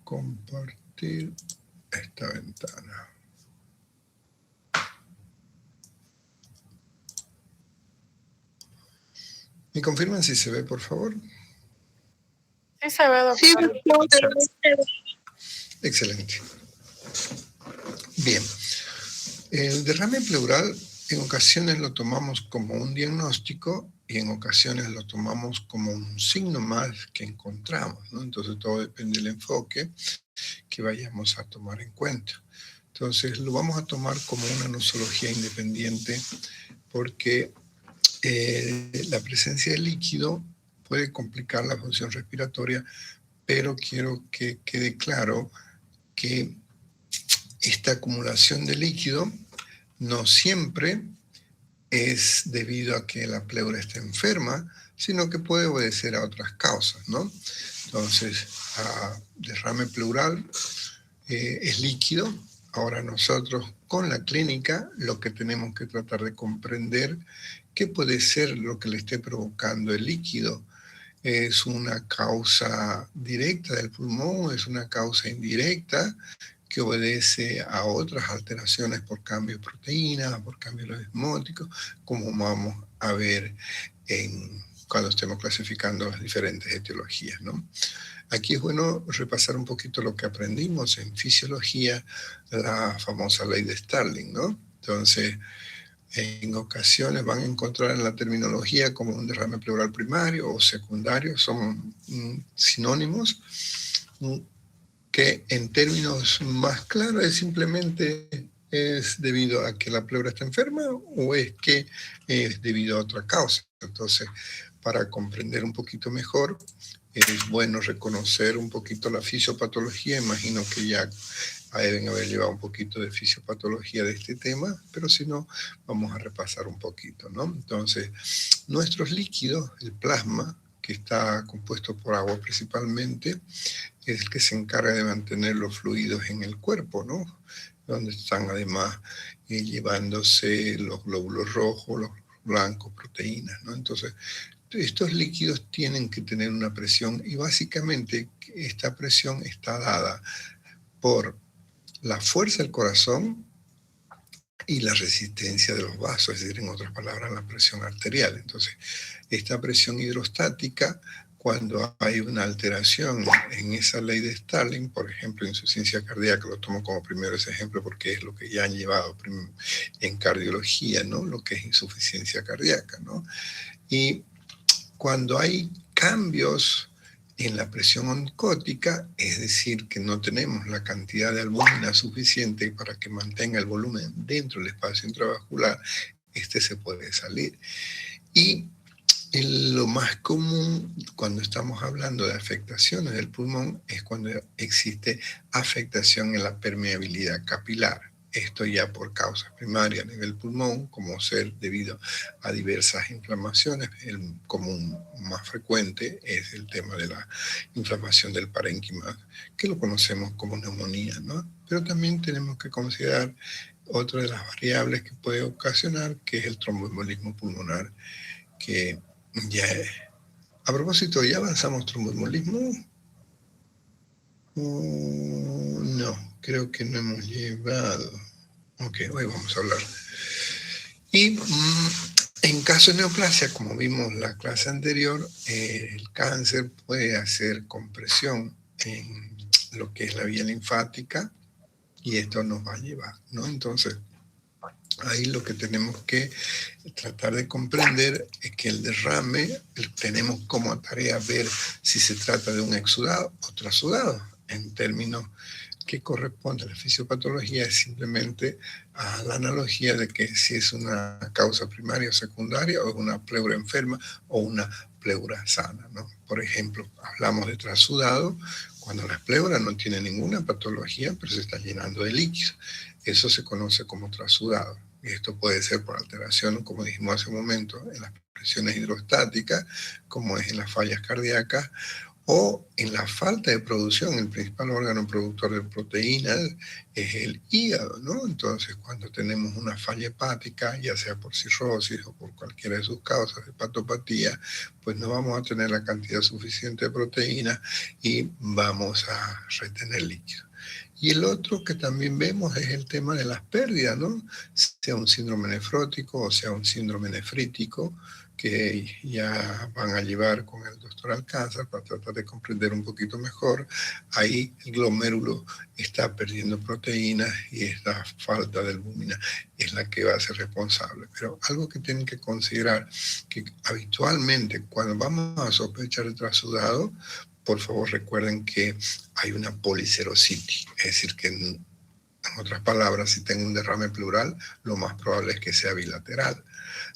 Compartir esta ventana. ¿Me confirman si se ve, por favor? Sí se ve, doctor. Excelente. Bien. El derrame pleural en ocasiones lo tomamos como un diagnóstico y en ocasiones lo tomamos como un signo más que encontramos, ¿no? Entonces todo depende del enfoque que vayamos a tomar en cuenta. Entonces lo vamos a tomar como una nosología independiente porque la presencia de líquido puede complicar la función respiratoria, pero quiero que quede claro que esta acumulación de líquido no siempre es debido a que la pleura está enferma, sino que puede obedecer a otras causas, ¿no? Entonces, derrame pleural es líquido. Ahora nosotros con la clínica lo que tenemos que tratar de comprender qué puede ser lo que le esté provocando el líquido. ¿Es una causa directa del pulmón? ¿Es una causa indirecta que obedece a otras alteraciones por cambio de proteínas, por cambio de los osmóticos, como vamos a ver cuando estemos clasificando las diferentes etiologías, ¿no? Aquí es bueno repasar un poquito lo que aprendimos en fisiología, la famosa ley de Starling, ¿no? Entonces, en ocasiones van a encontrar en la terminología como un derrame pleural primario o secundario, son sinónimos, que en términos más claros es simplemente es debido a que la pleura está enferma o es que es debido a otra causa. Entonces, para comprender un poquito mejor, es bueno reconocer un poquito la fisiopatología. Imagino que ya deben haber llevado un poquito de fisiopatología de este tema, pero si no, vamos a repasar un poquito, ¿no? Entonces, nuestros líquidos, el plasma, que está compuesto por agua principalmente, es el que se encarga de mantener los fluidos en el cuerpo, ¿no? Donde están además llevándose los glóbulos rojos, los blancos, proteínas, ¿no? Entonces, estos líquidos tienen que tener una presión y básicamente esta presión está dada por la fuerza del corazón y la resistencia de los vasos, es decir, en otras palabras, la presión arterial. Entonces, esta presión hidrostática, cuando hay una alteración en esa ley de Starling, por ejemplo, insuficiencia cardíaca, lo tomo como primero ese ejemplo porque es lo que ya han llevado en cardiología, ¿no? Lo que es insuficiencia cardíaca, ¿no? Y cuando hay cambios en la presión oncótica, es decir, que no tenemos la cantidad de albúmina suficiente para que mantenga el volumen dentro del espacio intravascular, se puede salir. Y lo más común cuando estamos hablando de afectaciones del pulmón es cuando existe afectación en la permeabilidad capilar. Esto ya por causas primarias a nivel pulmón, como ser debido a diversas inflamaciones. El común más frecuente es el tema de la inflamación del parénquima, que lo conocemos como neumonía, ¿no? Pero también tenemos que considerar otra de las variables que puede ocasionar, que es el tromboembolismo pulmonar, que ya es. A propósito, ¿ya avanzamos tromboembolismo? No, creo que no hemos llevado. Ok, hoy vamos a hablar. Y en caso de neoplasia, como vimos en la clase anterior, el cáncer puede hacer compresión en lo que es la vía linfática y esto nos va a llevar, ¿no? Entonces, ahí lo que tenemos que tratar de comprender es que el derrame tenemos como tarea ver si se trata de un exudado o trasudado. En términos que corresponde a la fisiopatología es simplemente a la analogía de que si es una causa primaria o secundaria o una pleura enferma o una pleura sana, ¿no? Por ejemplo, hablamos de trasudado cuando la pleura no tiene ninguna patología pero se está llenando de líquido. Eso se conoce como trasudado. Y esto puede ser por alteración, como dijimos hace un momento, en las presiones hidrostáticas, como es en las fallas cardíacas, o en la falta de producción. El principal órgano productor de proteínas es el hígado, ¿no? Entonces, cuando tenemos una falla hepática, ya sea por cirrosis o por cualquiera de sus causas, hepatopatía, pues no vamos a tener la cantidad suficiente de proteína y vamos a retener líquido. Y el otro que también vemos es el tema de las pérdidas, ¿no? Sea un síndrome nefrótico o sea un síndrome nefrítico, que ya van a llevar con el doctor Alcázar para tratar de comprender un poquito mejor. Ahí el glomérulo está perdiendo proteínas y esta falta de albúmina es la que va a ser responsable. Pero algo que tienen que considerar, que habitualmente cuando vamos a sospechar el trasudado, por favor recuerden que hay una policerositis, es decir, que en otras palabras, si tengo un derrame pleural, lo más probable es que sea bilateral.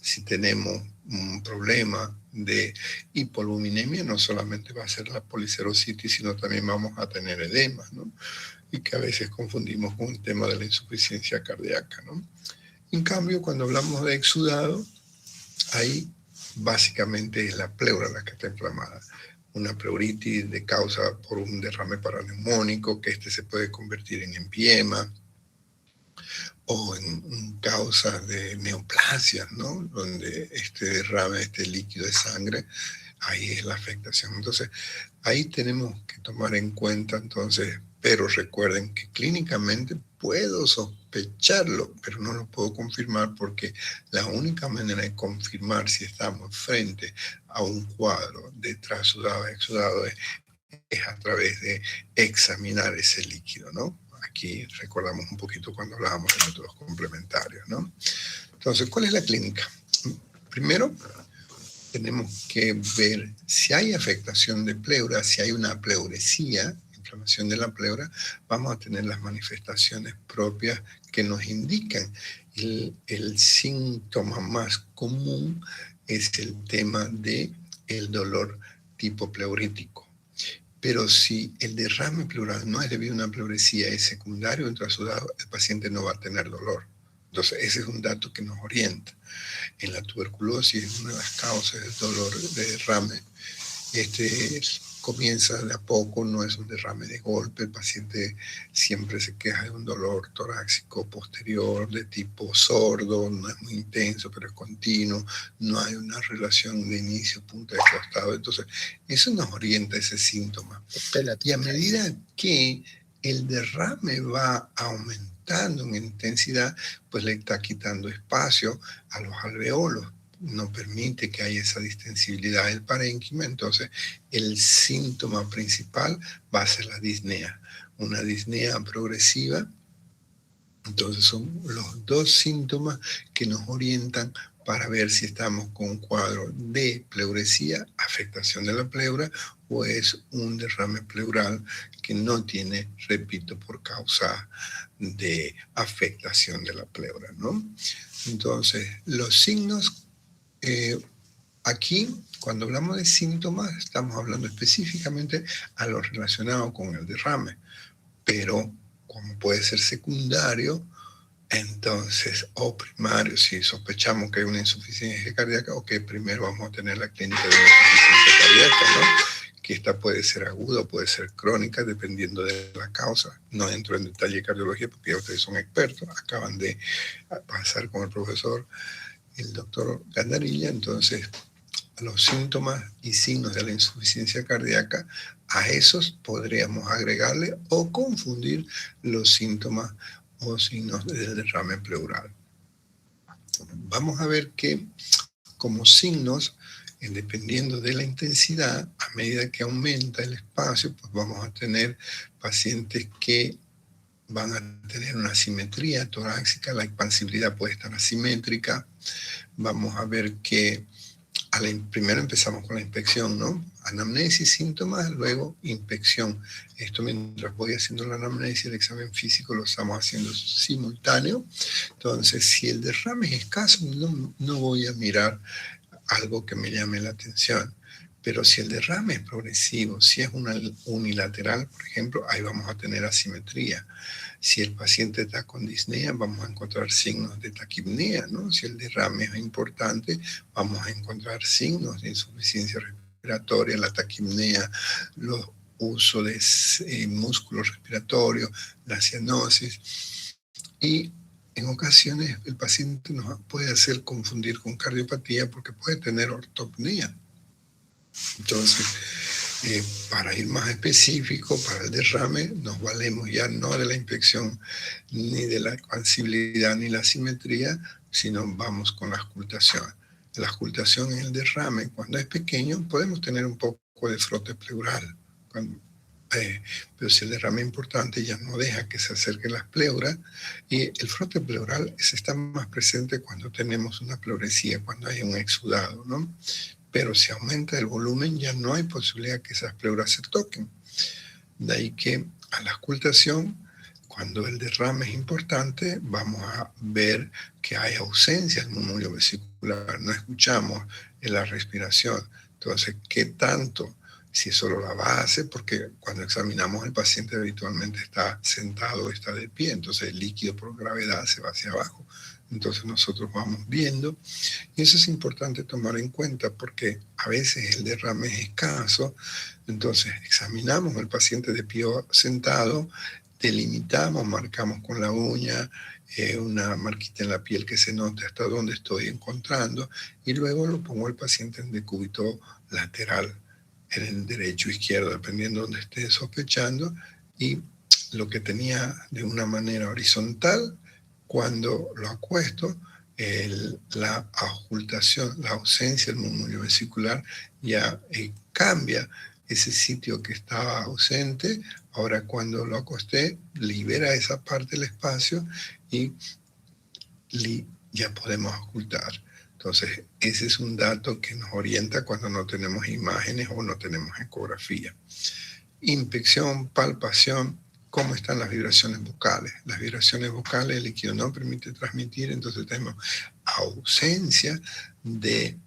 Si tenemos un problema de hipoalbuminemia, no solamente va a ser la policerositis, sino también vamos a tener edema, ¿no? Y que a veces confundimos con el tema de la insuficiencia cardíaca, ¿no? En cambio, cuando hablamos de exudado, ahí básicamente es la pleura la que está inflamada. Una pleuritis de causa por un derrame paraneumónico, que se puede convertir en empiema, o en causas de neoplasias, ¿no? Donde este derrame, este líquido de sangre, ahí es la afectación. Entonces, ahí tenemos que tomar en cuenta, entonces, pero recuerden que clínicamente puedo sospecharlo, pero no lo puedo confirmar, porque la única manera de confirmar si estamos frente a un cuadro de trasudado, exudado, es a través de examinar ese líquido, ¿no? Aquí recordamos un poquito cuando hablábamos de métodos complementarios, ¿no? Entonces, ¿cuál es la clínica? Primero, tenemos que ver si hay afectación de pleura, si hay una pleuresía, inflamación de la pleura, vamos a tener las manifestaciones propias que nos indican. El síntoma más común es el tema del dolor tipo pleurítico. Pero si el derrame pleural no es debido a una pleuresía, es secundario o trasudado, el paciente no va a tener dolor. Entonces, ese es un dato que nos orienta. En la tuberculosis, una de las causas del dolor de derrame, comienza de a poco, no es un derrame de golpe. El paciente siempre se queja de un dolor torácico posterior de tipo sordo, no es muy intenso, pero es continuo, no hay una relación de inicio, punta de costado. Entonces, eso nos orienta ese síntoma. Y a medida que el derrame va aumentando en intensidad, pues le está quitando espacio a los alveolos, no permite que haya esa distensibilidad del parénquima. Entonces el síntoma principal va a ser la disnea, una disnea progresiva. Entonces son los dos síntomas que nos orientan para ver si estamos con un cuadro de pleuresía, afectación de la pleura, o es un derrame pleural que no tiene, repito, por causa de afectación de la pleura, ¿no? Entonces, los signos, aquí, cuando hablamos de síntomas, estamos hablando específicamente a lo relacionado con el derrame, pero como puede ser secundario, entonces, o primario, si sospechamos que hay una insuficiencia cardíaca, o que primero vamos a tener la clínica de una insuficiencia cardíaca, ¿no? Que esta puede ser aguda o puede ser crónica, dependiendo de la causa. No entro en detalle de cardiología porque ya ustedes son expertos, acaban de pasar con el profesor, el doctor Gandarilla. Entonces, los síntomas y signos de la insuficiencia cardíaca, a esos podríamos agregarle o confundir los síntomas o signos del derrame pleural. Vamos a ver que como signos, dependiendo de la intensidad, a medida que aumenta el espacio, pues vamos a tener pacientes que van a tener una asimetría torácica, la expansibilidad puede estar asimétrica. Vamos a ver que primero empezamos con la inspección, ¿no? Anamnesis, síntomas, luego inspección. Esto mientras voy haciendo la anamnesis, el examen físico lo estamos haciendo simultáneo. Entonces, si el derrame es escaso, no voy a mirar algo que me llame la atención. Pero si el derrame es progresivo, si es unilateral, por ejemplo, ahí vamos a tener asimetría. Si el paciente está con disnea, vamos a encontrar signos de taquipnea, ¿no? Si el derrame es importante, vamos a encontrar signos de insuficiencia respiratoria respiratoria, la taquipnea, los uso de músculos respiratorios, la cianosis, y en ocasiones el paciente nos puede hacer confundir con cardiopatía porque puede tener ortopnea. Entonces, para ir más específico, para el derrame, nos valemos ya no de la inspección ni de la expansibilidad ni la simetría, sino vamos con la auscultación. La auscultación en el derrame, cuando es pequeño, podemos tener un poco de frote pleural. Pero si el derrame es importante, ya no deja que se acerquen las pleuras, y el frote pleural está más presente cuando tenemos una pleuresía, cuando hay un exudado, ¿no? Pero si aumenta el volumen, ya no hay posibilidad que esas pleuras se toquen. De ahí que a la auscultación, cuando el derrame es importante, vamos a ver que hay ausencia del murmullo vesicular, no escuchamos en la respiración. Entonces, ¿qué tanto? Si es solo la base, porque cuando examinamos el paciente habitualmente está sentado o está de pie, entonces el líquido por gravedad se va hacia abajo. Entonces nosotros vamos viendo, y eso es importante tomar en cuenta porque a veces el derrame es escaso, entonces examinamos al paciente de pie o sentado, delimitamos, marcamos con la uña una marquita en la piel que se note hasta dónde estoy encontrando, y luego lo pongo al paciente en decúbito lateral, en el derecho o izquierdo, dependiendo de donde esté sospechando, y lo que tenía de una manera horizontal, cuando lo acuesto, la auscultación, la ausencia del murmullo vesicular ya cambia ese sitio que estaba ausente. Ahora cuando lo acosté, libera esa parte del espacio y ya podemos auscultar. Entonces, ese es un dato que nos orienta cuando no tenemos imágenes o no tenemos ecografía. Inspección, palpación, ¿cómo están las vibraciones vocales? Las vibraciones vocales, el líquido no permite transmitir, entonces tenemos ausencia de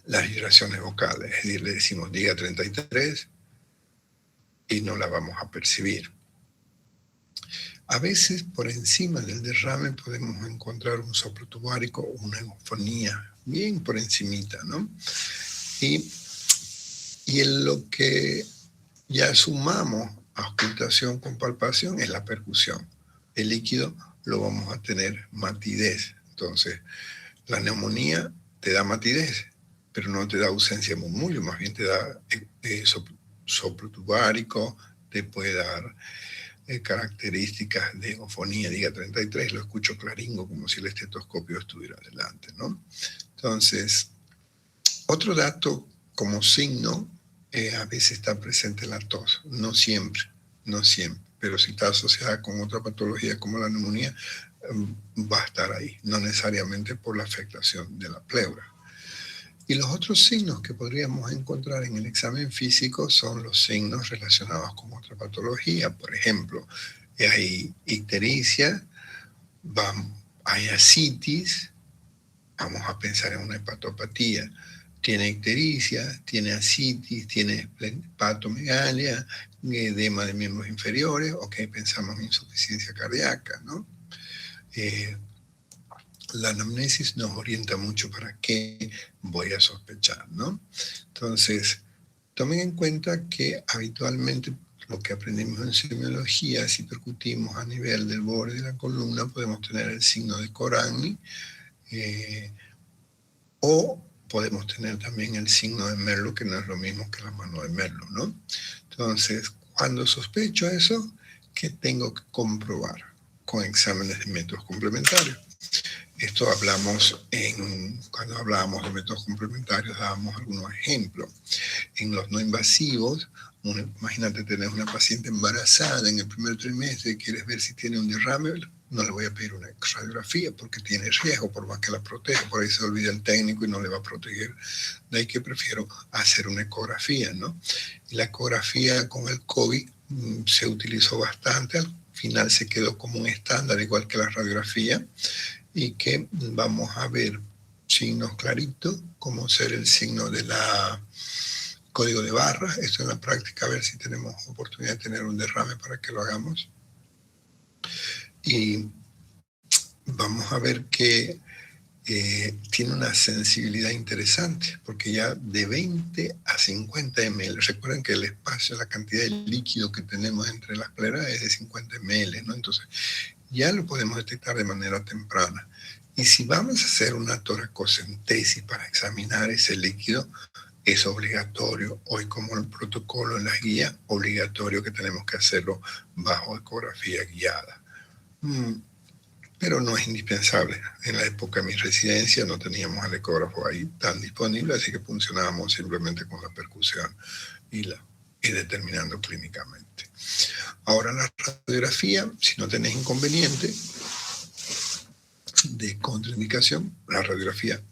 las vibraciones vocales. Es decir, le decimos diga 33 y no la vamos a percibir. A veces por encima del derrame podemos encontrar un soplo tubárico o una eufonía, bien por encimita, ¿no? Y en lo que ya sumamos auscultación con palpación es la percusión. El líquido lo vamos a tener matidez. Entonces, la neumonía te da matidez, pero no te da ausencia de murmullo, más bien te da soplo tubárico, te puede dar características de eufonía, diga 33, lo escucho claringo como si el estetoscopio estuviera delante, ¿no? Entonces, otro dato como signo, a veces está presente la tos, no siempre, pero si está asociada con otra patología como la neumonía, va a estar ahí, no necesariamente por la afectación de la pleura. Y los otros signos que podríamos encontrar en el examen físico son los signos relacionados con otra patología. Por ejemplo, hay ictericia, hay ascitis, vamos a pensar en una hepatopatía. Tiene ictericia, tiene ascitis, tiene hepatomegalia, edema de miembros inferiores, ok, pensamos en insuficiencia cardíaca, ¿no? La anamnesis nos orienta mucho para qué voy a sospechar, ¿no? Entonces, tomen en cuenta que habitualmente lo que aprendimos en semiología, si percutimos a nivel del borde de la columna, podemos tener el signo de Coragne, o podemos tener también el signo de Merlo, que no es lo mismo que la mano de Merlo, ¿no? Entonces, cuando sospecho eso, ¿qué tengo que comprobar? Con exámenes de métodos complementarios. Esto hablamos cuando hablábamos de métodos complementarios, dábamos algunos ejemplos. En los no invasivos, imagínate tener una paciente embarazada en el primer trimestre y quieres ver si tiene un derrame, no le voy a pedir una radiografía porque tiene riesgo, por más que la proteja, por ahí se olvida el técnico y no le va a proteger. De ahí que prefiero hacer una ecografía, ¿no? Y la ecografía con el COVID se utilizó bastante, al final se quedó como un estándar, igual que la radiografía, y que vamos a ver signos claritos, como ser el signo de la código de barras. Esto en la práctica, a ver si tenemos oportunidad de tener un derrame para que lo hagamos. Y vamos a ver que tiene una sensibilidad interesante, porque ya de 20 a 50 ml, recuerden que el espacio, la cantidad de líquido que tenemos entre las pleras es de 50 ml, ¿no? Entonces, ya lo podemos detectar de manera temprana. Y si vamos a hacer una toracocentesis para examinar ese líquido, es obligatorio, hoy como el protocolo en la guía, obligatorio que tenemos que hacerlo bajo ecografía guiada. Pero no es indispensable. En la época de mi residencia no teníamos al ecógrafo ahí tan disponible, así que funcionábamos simplemente con la percusión y determinando clínicamente. Ahora la radiografía, si no tenés inconveniente de contraindicación, la radiografía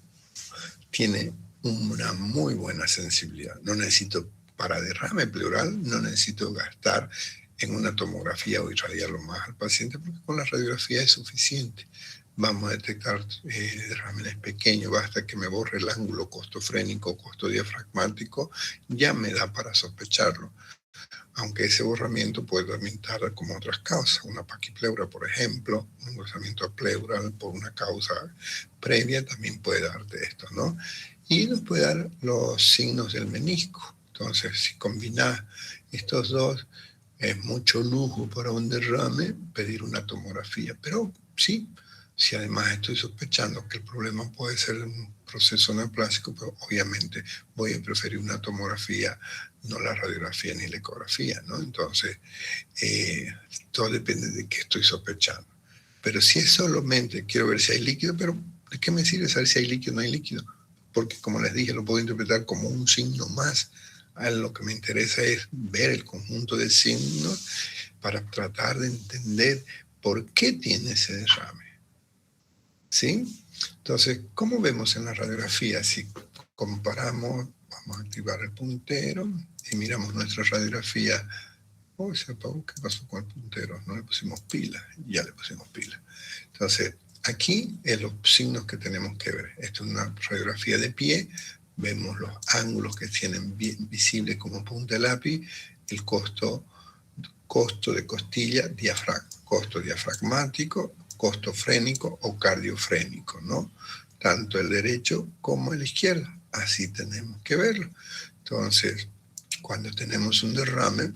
tiene una muy buena sensibilidad. No necesito, para derrame pleural, no necesito gastar en una tomografía o irradiarlo más al paciente, porque con la radiografía es suficiente. Vamos a detectar derrames pequeños, basta que me borre el ángulo costofrénico, costodiafragmático, ya me da para sospecharlo. Aunque ese borramiento puede también estar como otras causas, una paquipleura, por ejemplo, un engrosamiento pleural por una causa previa también puede darte esto, ¿no? Y nos puede dar los signos del menisco. Entonces, si combinás estos dos, es mucho lujo para un derrame pedir una tomografía. Pero sí, si además estoy sospechando que el problema puede ser un proceso neoplásico, pues obviamente voy a preferir una tomografía, no la radiografía ni la ecografía, ¿no? Entonces, todo depende de qué estoy sospechando. Pero si es solamente quiero ver si hay líquido, pero ¿de qué me sirve saber si hay líquido o no hay líquido? Porque como les dije, lo puedo interpretar como un signo más. Lo que me interesa es ver el conjunto de signos para tratar de entender por qué tiene ese derrame. ¿Sí? Entonces, ¿cómo vemos en la radiografía? Si comparamos, vamos a activar el puntero y miramos nuestra radiografía. Oh, se apagó, ¿qué pasó con el puntero? No le pusimos pila, ya le pusimos pila. Entonces, aquí es los signos que tenemos que ver. Esto es una radiografía de pie, vemos los ángulos que tienen bien visibles como punta de lápiz, el costo de costilla, costo diafragmático, costo frénico o cardiofrénico, ¿no? Tanto el derecho como el izquierdo. Así tenemos que verlo. Entonces, cuando tenemos un derrame,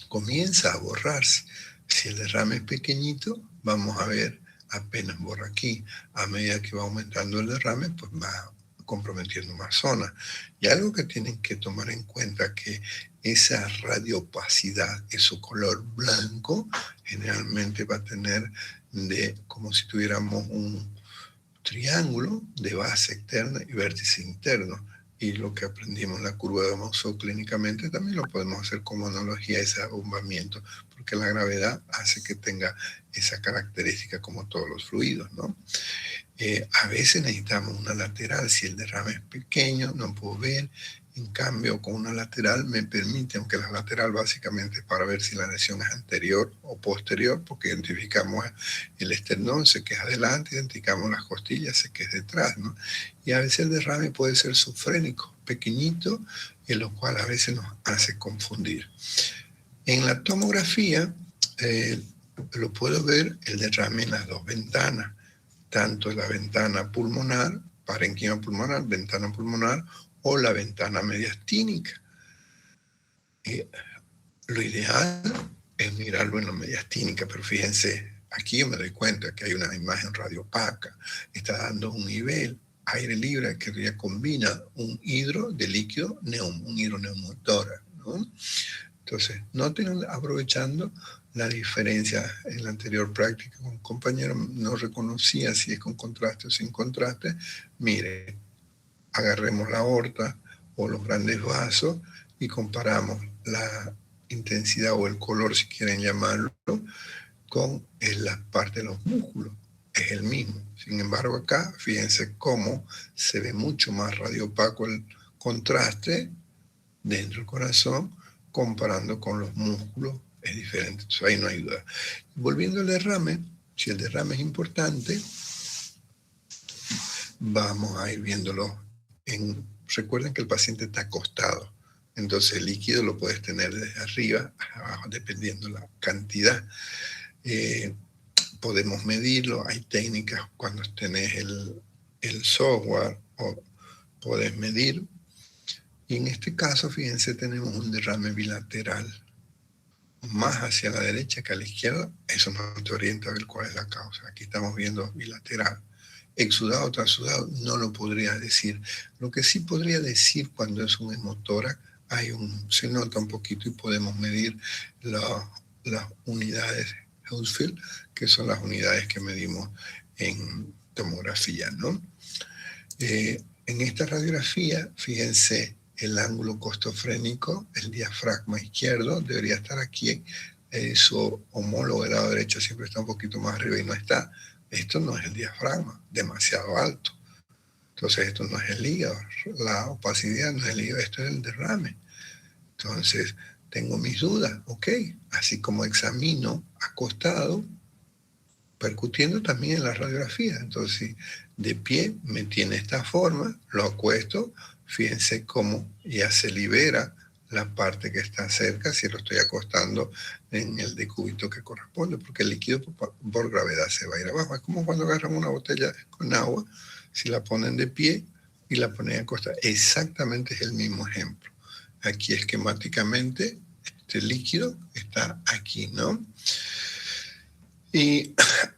comienza a borrarse. Si el derrame es pequeñito, vamos a ver apenas borra aquí. A medida que va aumentando el derrame, pues va comprometiendo más zonas. Y algo que tienen que tomar en cuenta que esa radiopacidad, ese color blanco, generalmente va a tener como si tuviéramos un triángulo de base externa y vértice interno. Y lo que aprendimos en la curva de Monceau clínicamente también lo podemos hacer como analogía a ese abombamiento, porque la gravedad hace que tenga esa característica como todos los fluidos, ¿no? A veces necesitamos una lateral, si el derrame es pequeño, no puedo ver. En cambio, con una lateral me permite, aunque la lateral básicamente es para ver si la lesión es anterior o posterior, porque identificamos el esternón, sé que es adelante, identificamos las costillas, sé que es detrás, ¿no? Y a veces el derrame puede ser subfrénico, pequeñito, en lo cual a veces nos hace confundir. En la tomografía lo puedo ver el derrame en las dos ventanas, tanto la ventana pulmonar, parenquima pulmonar, ventana pulmonar, o la ventana mediastínica. Lo ideal es mirarlo en la mediastínica, pero fíjense, aquí yo me doy cuenta que hay una imagen radiopaca, está dando un nivel, aire libre, que ya combina un hidro de líquido, un hidroneumotórax, ¿no? Entonces, noten, aprovechando la diferencia en la anterior práctica con un compañero, no reconocía si es con contraste o sin contraste. Mire, agarremos la aorta o los grandes vasos y comparamos la intensidad o el color, si quieren llamarlo, con la parte de los músculos. Es el mismo. Sin embargo, acá, fíjense cómo se ve mucho más radiopaco el contraste dentro del corazón, comparando con los músculos, es diferente. Entonces ahí no hay duda. Volviendo al derrame, si el derrame es importante, vamos a ir viéndolo. Recuerden que el paciente está acostado, entonces el líquido lo puedes tener desde arriba a abajo, dependiendo la cantidad. podemos medirlo, hay técnicas cuando tenés el software, o podés medir. Y en este caso, fíjense, tenemos un derrame bilateral, más hacia la derecha que a la izquierda. Eso nos te orienta a ver cuál es la causa. Aquí estamos viendo bilateral. Exudado, transudado, no lo podría decir. Lo que sí podría decir cuando es un hemotórax, se nota un poquito y podemos medir las unidades Hounsfield, que son las unidades que medimos en tomografía, ¿no? En esta radiografía, fíjense, el ángulo costofrénico, el diafragma izquierdo, debería estar aquí. Su homólogo del lado derecho siempre está un poquito más arriba y no está. Esto no es el diafragma, demasiado alto. Entonces, esto no es el hígado. La opacidad no es el hígado, esto es el derrame. Entonces, tengo mis dudas, ok. Así como examino acostado, percutiendo también en la radiografía. Entonces, si de pie me tiene esta forma, lo acuesto, fíjense cómo ya se libera la parte que está cerca, si lo estoy acostando en el decúbito que corresponde, porque el líquido por gravedad se va a ir abajo. Es como cuando agarran una botella con agua, si la ponen de pie y la ponen acostada. Exactamente es el mismo ejemplo. Aquí esquemáticamente, este líquido está aquí, ¿no? Y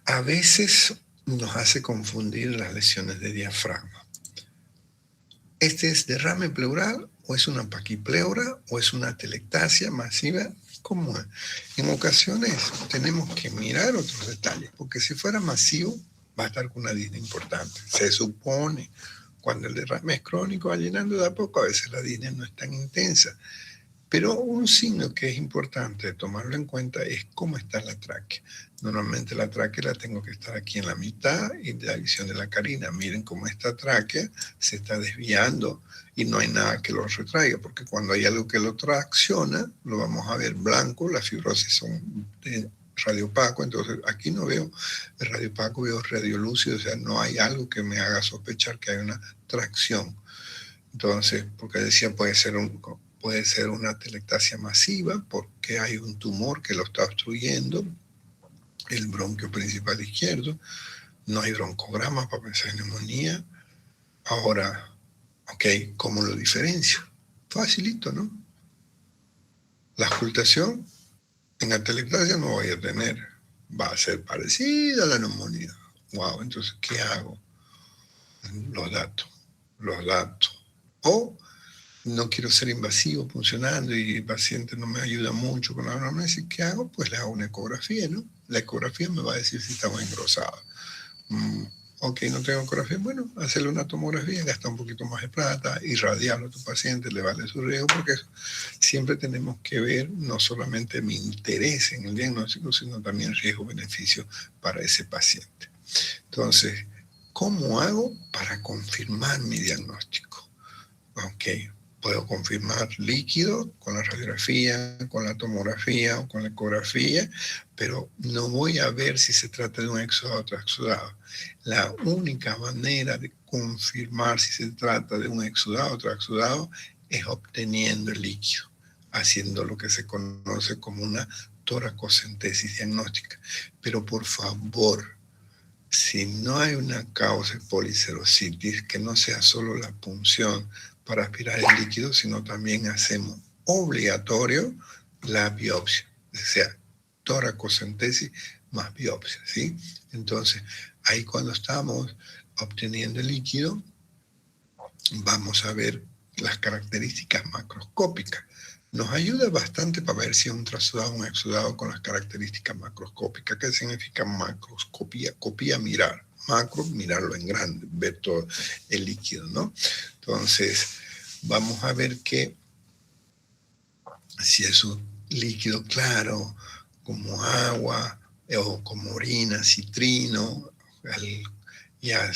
a veces nos hace confundir las lesiones de diafragma. ¿Este es derrame pleural o es una paquipleura o es una atelectasia masiva? ¿Cómo es? En ocasiones tenemos que mirar otros detalles, porque si fuera masivo va a estar con una disnea importante. Se supone, cuando el derrame es crónico, va llenando de a poco, a veces la disnea no es tan intensa. Pero un signo que es importante tomarlo en cuenta es cómo está la tráquea. Normalmente la tráquea la tengo que estar aquí en la mitad y de la visión de la carina. Miren cómo esta tráquea se está desviando y no hay nada que lo retraiga, porque cuando hay algo que lo tracciona, lo vamos a ver blanco, las fibrosis son de radiopaco, entonces aquí no veo el radiopaco, veo radiolúcido, o sea, no hay algo que me haga sospechar que hay una tracción. Entonces, porque decía, puede ser una atelectasia masiva porque hay un tumor que lo está obstruyendo el bronquio principal izquierdo, no hay broncograma para pensar en neumonía. Ahora, ok, ¿cómo lo diferencio? Facilito, ¿no? La auscultación en atelectasia no voy a tener, va a ser parecida a la neumonía. Wow, entonces, ¿qué hago? Los datos. O no quiero ser invasivo funcionando y el paciente no me ayuda mucho con la anamnesis, ¿qué hago? Pues le hago una ecografía, ¿no? La ecografía me va a decir si está muy engrosada. Ok, no tengo ecografía, bueno, hacerle una tomografía, gasta un poquito más de plata, irradiarlo a tu paciente, le vale su riesgo, porque siempre tenemos que ver no solamente mi interés en el diagnóstico, sino también riesgo-beneficio para ese paciente. Entonces, ¿cómo hago para confirmar mi diagnóstico? Ok, puedo confirmar líquido con la radiografía, con la tomografía o con la ecografía, pero no voy a ver si se trata de un exudado o transudado. La única manera de confirmar si se trata de un exudado o transudado es obteniendo el líquido, haciendo lo que se conoce como una toracocentesis diagnóstica. Pero por favor, si no hay una causa de policerositis, que no sea solo la punción para aspirar el líquido, sino también hacemos obligatorio la biopsia, o sea, toracocentesis más biopsia, ¿sí? Entonces, ahí cuando estamos obteniendo el líquido, vamos a ver las características macroscópicas. Nos ayuda bastante para ver si es un transudado o un exudado con las características macroscópicas. ¿Qué significa macroscopía? Copía, mirar. Macro, mirarlo en grande, ver todo el líquido, ¿no? Entonces, vamos a ver que si es un líquido claro, como agua, o como orina, citrino, ya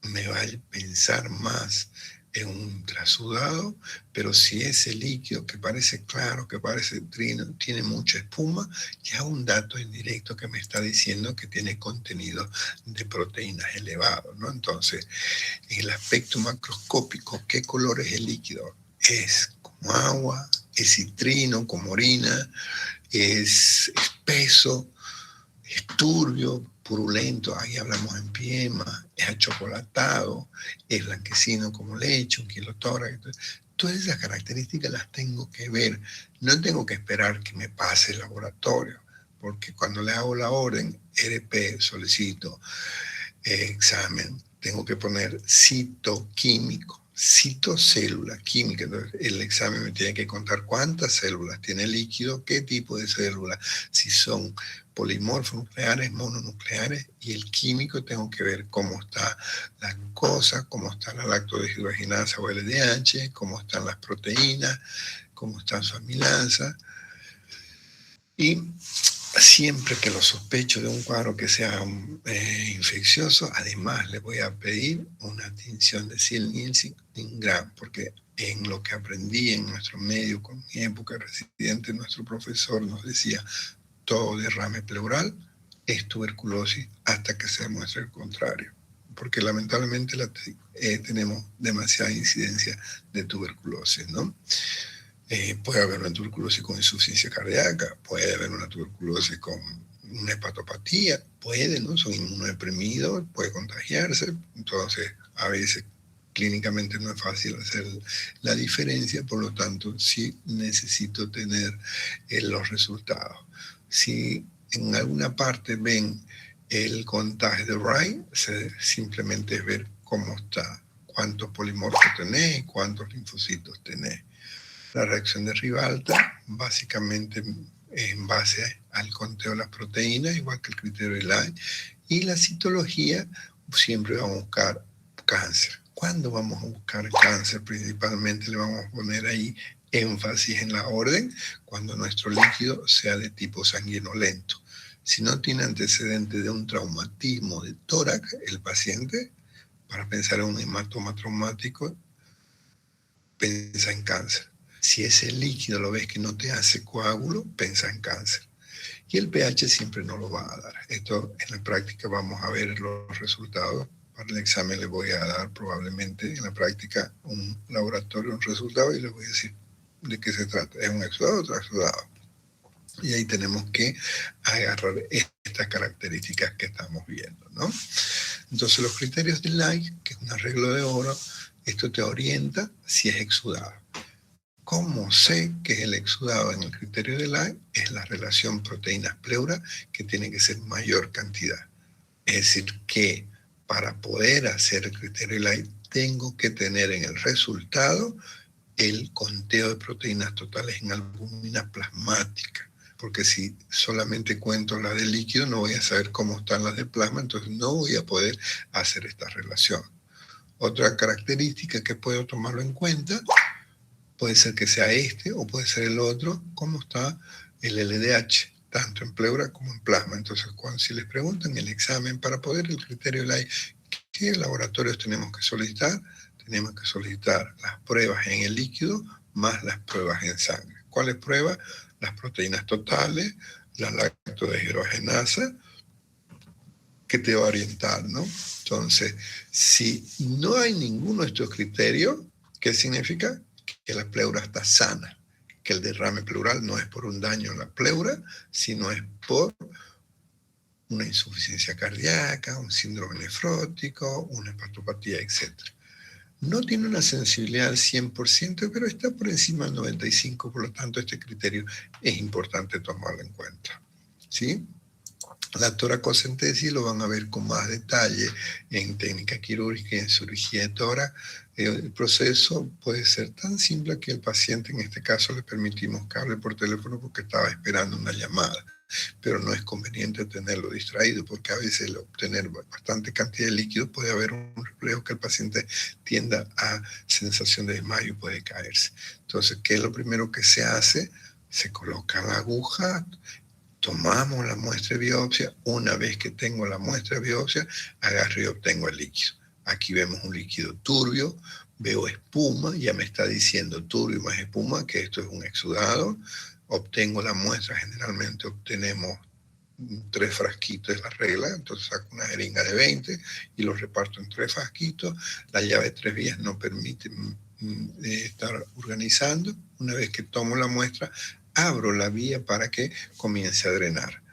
me va a pensar más en un trasudado, pero si ese líquido que parece claro, que parece trino, tiene mucha espuma, ya un dato indirecto que me está diciendo que tiene contenido de proteínas elevado, ¿no? Entonces, en el aspecto macroscópico, ¿qué color es el líquido? Es como agua, es citrino, como orina, es espeso, es turbio, purulento, ahí hablamos en piema, es achocolatado, es blanquecino como leche, un kilotórax. Todas esas características las tengo que ver. No tengo que esperar que me pase el laboratorio, porque cuando le hago la orden, RP, solicito, examen, tengo que poner citoquímico, citocélula química. Entonces, el examen me tiene que contar cuántas células tiene el líquido, qué tipo de células, si son polimorfos nucleares, mononucleares, y el químico tengo que ver cómo está la glucosa, cómo está la lactodeshidrogenasa o LDH, cómo están las proteínas, cómo están su amilanza. Y siempre que lo sospecho de un cuadro que sea infeccioso, además le voy a pedir una tinción de Ziel-Nielsen en Gram, porque en lo que aprendí en nuestro medio, con mi época residente, nuestro profesor nos decía, todo derrame pleural es tuberculosis hasta que se demuestre el contrario, porque lamentablemente tenemos demasiada incidencia de tuberculosis, ¿no? Puede haber una tuberculosis con insuficiencia cardíaca, puede haber una tuberculosis con una hepatopatía, puede, ¿no? Son inmunodeprimidos, puede contagiarse, entonces a veces clínicamente no es fácil hacer la diferencia, por lo tanto sí necesito tener los resultados. Si en alguna parte ven el contagio de Wright, simplemente es ver cómo está, cuántos polimorfos tenés, cuántos linfocitos tenés. La reacción de Ribalta, básicamente en base al conteo de las proteínas, igual que el criterio de Lai, y la citología, siempre vamos a buscar cáncer. ¿Cuándo vamos a buscar cáncer? Principalmente le vamos a poner ahí énfasis en la orden, cuando nuestro líquido sea de tipo sanguinolento. Si no tiene antecedente de un traumatismo de tórax, el paciente, para pensar en un hematoma traumático, piensa en cáncer. Si ese líquido lo ves que no te hace coágulo, piensa en cáncer. Y el pH siempre no lo va a dar. Esto en la práctica vamos a ver los resultados. Para el examen le voy a dar probablemente en la práctica un laboratorio, un resultado, y les voy a decir de qué se trata. ¿Es un exudado o otro exudado? Y ahí tenemos que agarrar estas características que estamos viendo, ¿no? Entonces los criterios de Lai, que es un arreglo de oro, esto te orienta si es exudado. ¿Cómo sé que es el exudado en el criterio de Lai? Es la relación proteínas-pleura, que tiene que ser mayor cantidad. Es decir, que para poder hacer el criterio de Lai tengo que tener en el resultado el conteo de proteínas totales en albúmina plasmática, porque si solamente cuento las de líquido no voy a saber cómo están las de plasma, entonces no voy a poder hacer esta relación. Otra característica que puedo tomarlo en cuenta, puede ser que sea este o puede ser el otro, cómo está el LDH, tanto en pleura como en plasma. Entonces, si les preguntan el examen para poder el criterio de Lai, ¿qué laboratorios tenemos que solicitar? Tenemos que solicitar las pruebas en el líquido más las pruebas en sangre. ¿Cuáles pruebas? Las proteínas totales, la lactodeshidrogenasa, que te va a orientar, ¿no? Entonces, si no hay ninguno de estos criterios, ¿qué significa? Que la pleura está sana, que el derrame pleural no es por un daño en la pleura, sino es por una insuficiencia cardíaca, un síndrome nefrótico, una hepatopatía, etc. No tiene una sensibilidad al 100%, pero está por encima del 95%, por lo tanto este criterio es importante tomarlo en cuenta, ¿sí? La toracocentesis lo van a ver con más detalle en técnica quirúrgica y en cirugía de tórax. El proceso puede ser tan simple que el paciente, en este caso, le permitimos que hable por teléfono porque estaba esperando una llamada. Pero no es conveniente tenerlo distraído porque a veces al obtener bastante cantidad de líquido puede haber un reflejo que el paciente tienda a sensación de desmayo y puede caerse. Entonces, ¿qué es lo primero que se hace? Se coloca la aguja, tomamos la muestra de biopsia. Una vez que tengo la muestra de biopsia, agarro y obtengo el líquido. Aquí vemos un líquido turbio, veo espuma, ya me está diciendo turbio más espuma que esto es un exudado. Obtengo la muestra, generalmente obtenemos 3 frasquitos, es la regla, entonces saco una jeringa de 20 y los reparto en 3 frasquitos. La llave de 3 vías no permite estar organizando. Una vez que tomo la muestra, abro la vía para que comience a drenar.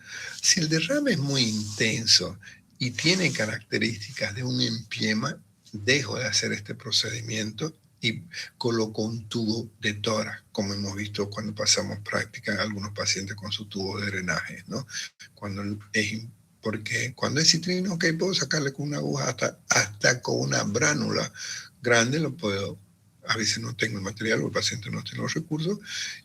Si el derrame es muy intenso y tiene características de un empiema, dejo de hacer este procedimiento y coloco un tubo de tórax, como hemos visto cuando pasamos práctica en algunos pacientes con su tubo de drenaje, ¿no? Porque cuando es citrino, ok, puedo sacarle con una aguja hasta con una bránula grande, lo puedo. A veces no tengo el material o el paciente no tiene los recursos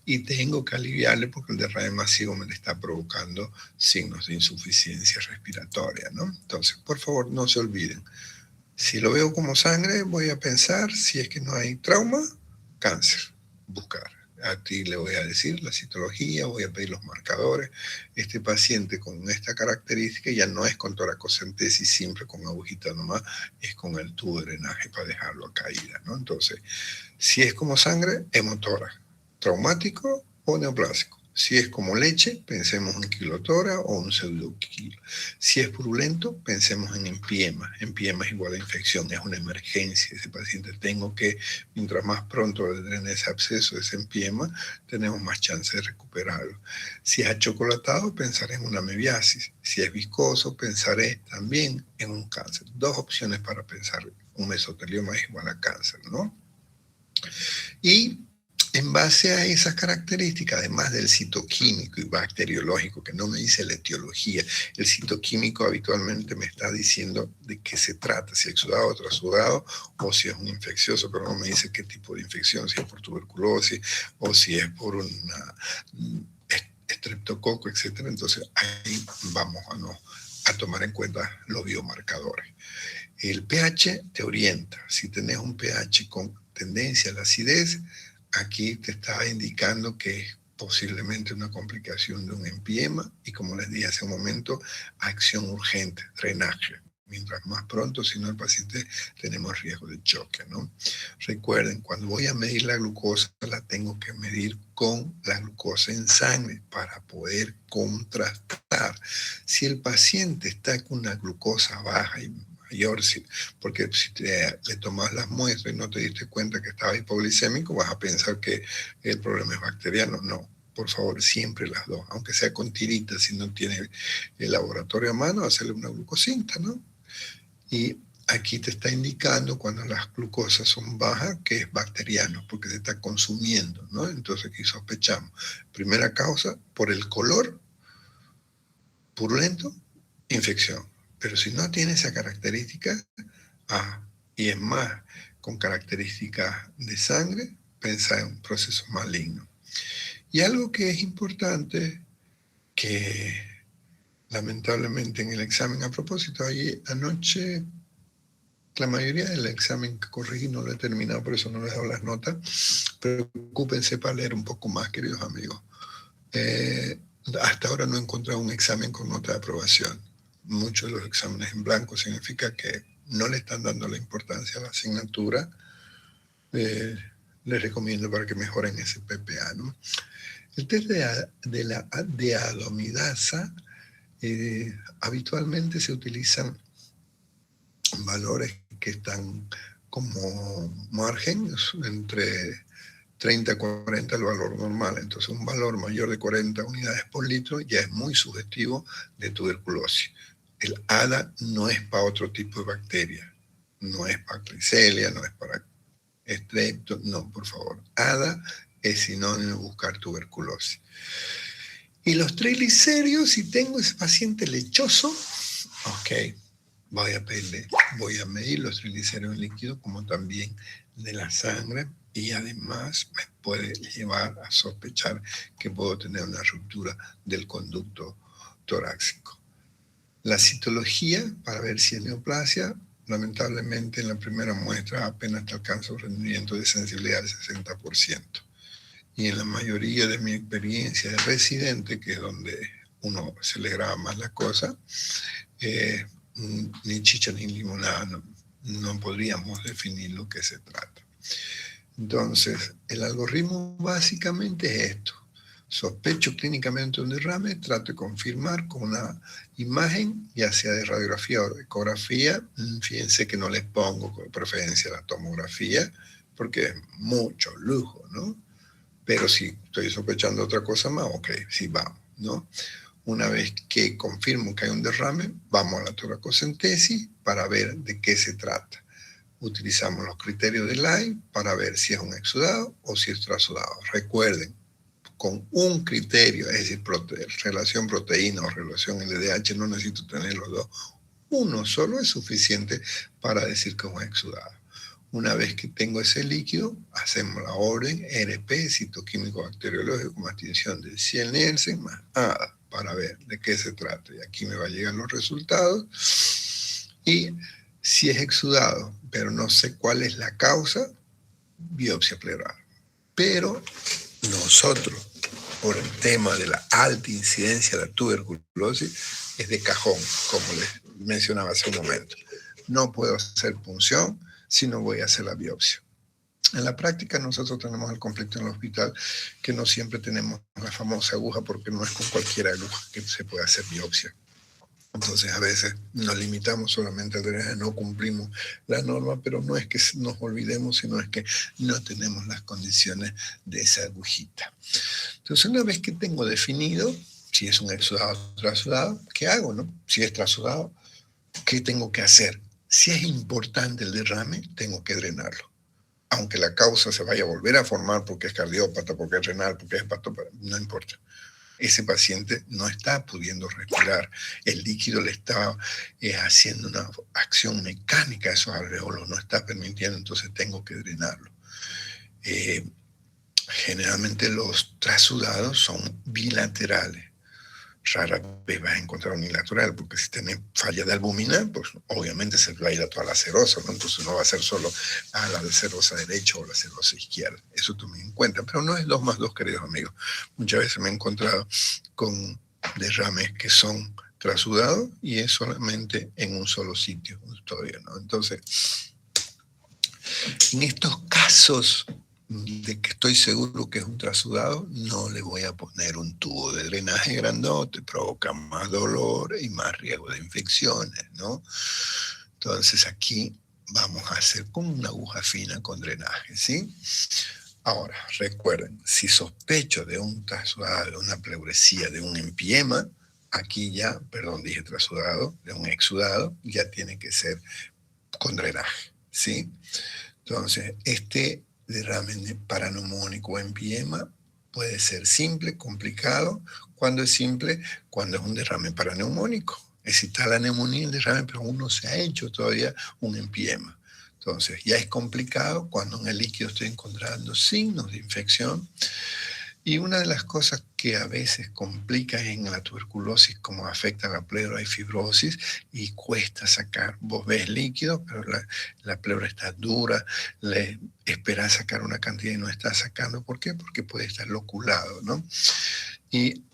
y tengo que aliviarle porque el derrame masivo me le está provocando signos de insuficiencia respiratoria, ¿no? Entonces, por favor, no se olviden. Si lo veo como sangre, voy a pensar, si es que no hay trauma, cáncer, buscar. A ti le voy a decir la citología, voy a pedir los marcadores. Este paciente con esta característica ya no es con toracocentesis simple, con agujita nomás, es con el tubo de drenaje para dejarlo a caída, ¿no? Entonces, si es como sangre, hemotórax, traumático o neoplásico. Si es como leche, pensemos en quilotórax o un pseudoquilo. Si es purulento, pensemos en empiema. Empiema es igual a infección, es una emergencia. Ese paciente tengo que, mientras más pronto le drene ese absceso, ese empiema, tenemos más chance de recuperarlo. Si es achocolatado, pensaré en una mebiasis. Si es viscoso, pensaré también en un cáncer. Dos opciones para pensar. Un mesotelioma es igual a cáncer, ¿no? Y en base a esas características, además del citoquímico y bacteriológico, que no me dice la etiología, el citoquímico habitualmente me está diciendo de qué se trata, si es exudado o trasudado, o si es un infeccioso, pero no me dice qué tipo de infección, si es por tuberculosis, o si es por una estreptococo, etc. Entonces ahí vamos a tomar en cuenta los biomarcadores. El pH te orienta. Si tenés un pH con tendencia a la acidez, aquí te está indicando que es posiblemente una complicación de un empiema y, como les dije hace un momento, acción urgente, drenaje. Mientras más pronto, si no el paciente, tenemos riesgo de choque, ¿no? Recuerden, cuando voy a medir la glucosa, la tengo que medir con la glucosa en sangre para poder contrastar. Si el paciente está con una glucosa baja y mayor, porque si le tomas las muestras y no te diste cuenta que estaba hipoglicémico, vas a pensar que el problema es bacteriano. No, por favor, siempre las dos, aunque sea con tirita, si no tiene el laboratorio a mano, hacerle una glucosinta, ¿no? Y aquí te está indicando cuando las glucosas son bajas que es bacteriano, porque se está consumiendo, ¿no? Entonces aquí sospechamos. Primera causa, por el color purulento, infección. Pero si no tiene esa característica, y es más, con características de sangre, pensar en un proceso maligno. Y algo que es importante, que lamentablemente en el examen, a propósito, ayer anoche, la mayoría del examen que corregí no lo he terminado, por eso no les he dado las notas. Preocúpense para leer un poco más, queridos amigos. Hasta ahora no he encontrado un examen con nota de aprobación. Muchos de los exámenes en blanco significa que no le están dando la importancia a la asignatura. Les recomiendo para que mejoren ese PPA, ¿no? El test de la deadomidasa, habitualmente se utilizan valores que están como margen entre 30 a 40 el valor normal. Entonces, un valor mayor de 40 unidades por litro ya es muy sugestivo de tuberculosis. El ADA no es para otro tipo de bacteria. No es para Klebsiella, no es para Streptococcus, no, por favor. ADA es sinónimo de buscar tuberculosis. Y los triglicéridos, si tengo ese paciente lechoso, ok, voy a medir los triglicéridos líquidos como también de la sangre, y además me puede llevar a sospechar que puedo tener una ruptura del conducto torácico. La citología, para ver si es neoplasia, lamentablemente en la primera muestra apenas te alcanza un rendimiento de sensibilidad del 60%. Y en la mayoría de mi experiencia de residente, que es donde uno se le graba más la cosa, ni chicha ni limonada, no podríamos definir lo que se trata. Entonces, el algoritmo básicamente es esto. Sospecho clínicamente un derrame, trato de confirmar con una imagen, ya sea de radiografía o de ecografía. Fíjense que no les pongo con preferencia la tomografía, porque es mucho lujo, ¿no? Pero si estoy sospechando otra cosa más, ok, sí vamos, ¿no? Una vez que confirmo que hay un derrame, vamos a la toracocentesis para ver de qué se trata. Utilizamos los criterios de Lai para ver si es un exudado o si es trasudado. Recuerden, con un criterio, es decir, relación proteína o relación LDH, no necesito tener los dos. Uno solo es suficiente para decir que es un exudado. Una vez que tengo ese líquido, hacemos la orden RP, citoquímico bacteriológico, más tinción de Ciel Nielsen, más ADA, para ver de qué se trata. Y aquí me van a llegar los resultados. Y si es exudado, pero no sé cuál es la causa, biopsia pleural. Pero nosotros, por el tema de la alta incidencia de la tuberculosis, es de cajón, como les mencionaba hace un momento. No puedo hacer punción si no voy a hacer la biopsia. En la práctica nosotros tenemos el conflicto en el hospital que no siempre tenemos la famosa aguja porque no es con cualquier aguja que se puede hacer biopsia. Entonces a veces nos limitamos solamente al drenaje, no cumplimos la norma, pero no es que nos olvidemos, sino es que no tenemos las condiciones de esa agujita. Entonces una vez que tengo definido si es un exudado o trasudado, ¿qué hago, no? Si es trasudado, ¿qué tengo que hacer? Si es importante el derrame, tengo que drenarlo. Aunque la causa se vaya a volver a formar porque es cardiópata, porque es renal, porque es hepatópata, no importa. Ese paciente no está pudiendo respirar. El líquido le está haciendo una acción mecánica a esos alveolos, no está permitiendo, entonces tengo que drenarlo. Generalmente los trasudados son bilaterales. Rara vez vas a encontrar unilateral, porque si tenés falla de albúmina, pues obviamente se va a ir a toda la serosa, ¿no? Entonces no va a ser solo a la de serosa derecha o la serosa izquierda. Eso tomen en cuenta, pero no es 2 más 2, queridos amigos. Muchas veces me he encontrado con derrames que son trasudados y es solamente en un solo sitio todavía, ¿no? Entonces, en estos casos de que estoy seguro que es un trasudado, no le voy a poner un tubo de drenaje grandote, provoca más dolor y más riesgo de infecciones, ¿no? Entonces aquí vamos a hacer con una aguja fina con drenaje, ¿sí? Ahora, recuerden, si sospecho de un trasudado, de una pleuresía, de un empiema, aquí ya, perdón, dije trasudado, de un exudado, ya tiene que ser con drenaje, ¿sí? Entonces, este derrame paraneumónico o empiema puede ser simple, complicado. Cuando es simple, cuando es un derrame paraneumónico. Es decir, está la neumonía, el derrame, pero aún no se ha hecho todavía un empiema. Entonces, ya es complicado cuando en el líquido estoy encontrando signos de infección. Y una de las cosas que a veces complica en la tuberculosis, como afecta a la pleura y fibrosis, y cuesta sacar. Vos ves líquido, pero la pleura está dura, le esperás sacar una cantidad y no está sacando. ¿Por qué? Porque puede estar loculado, ¿no? Y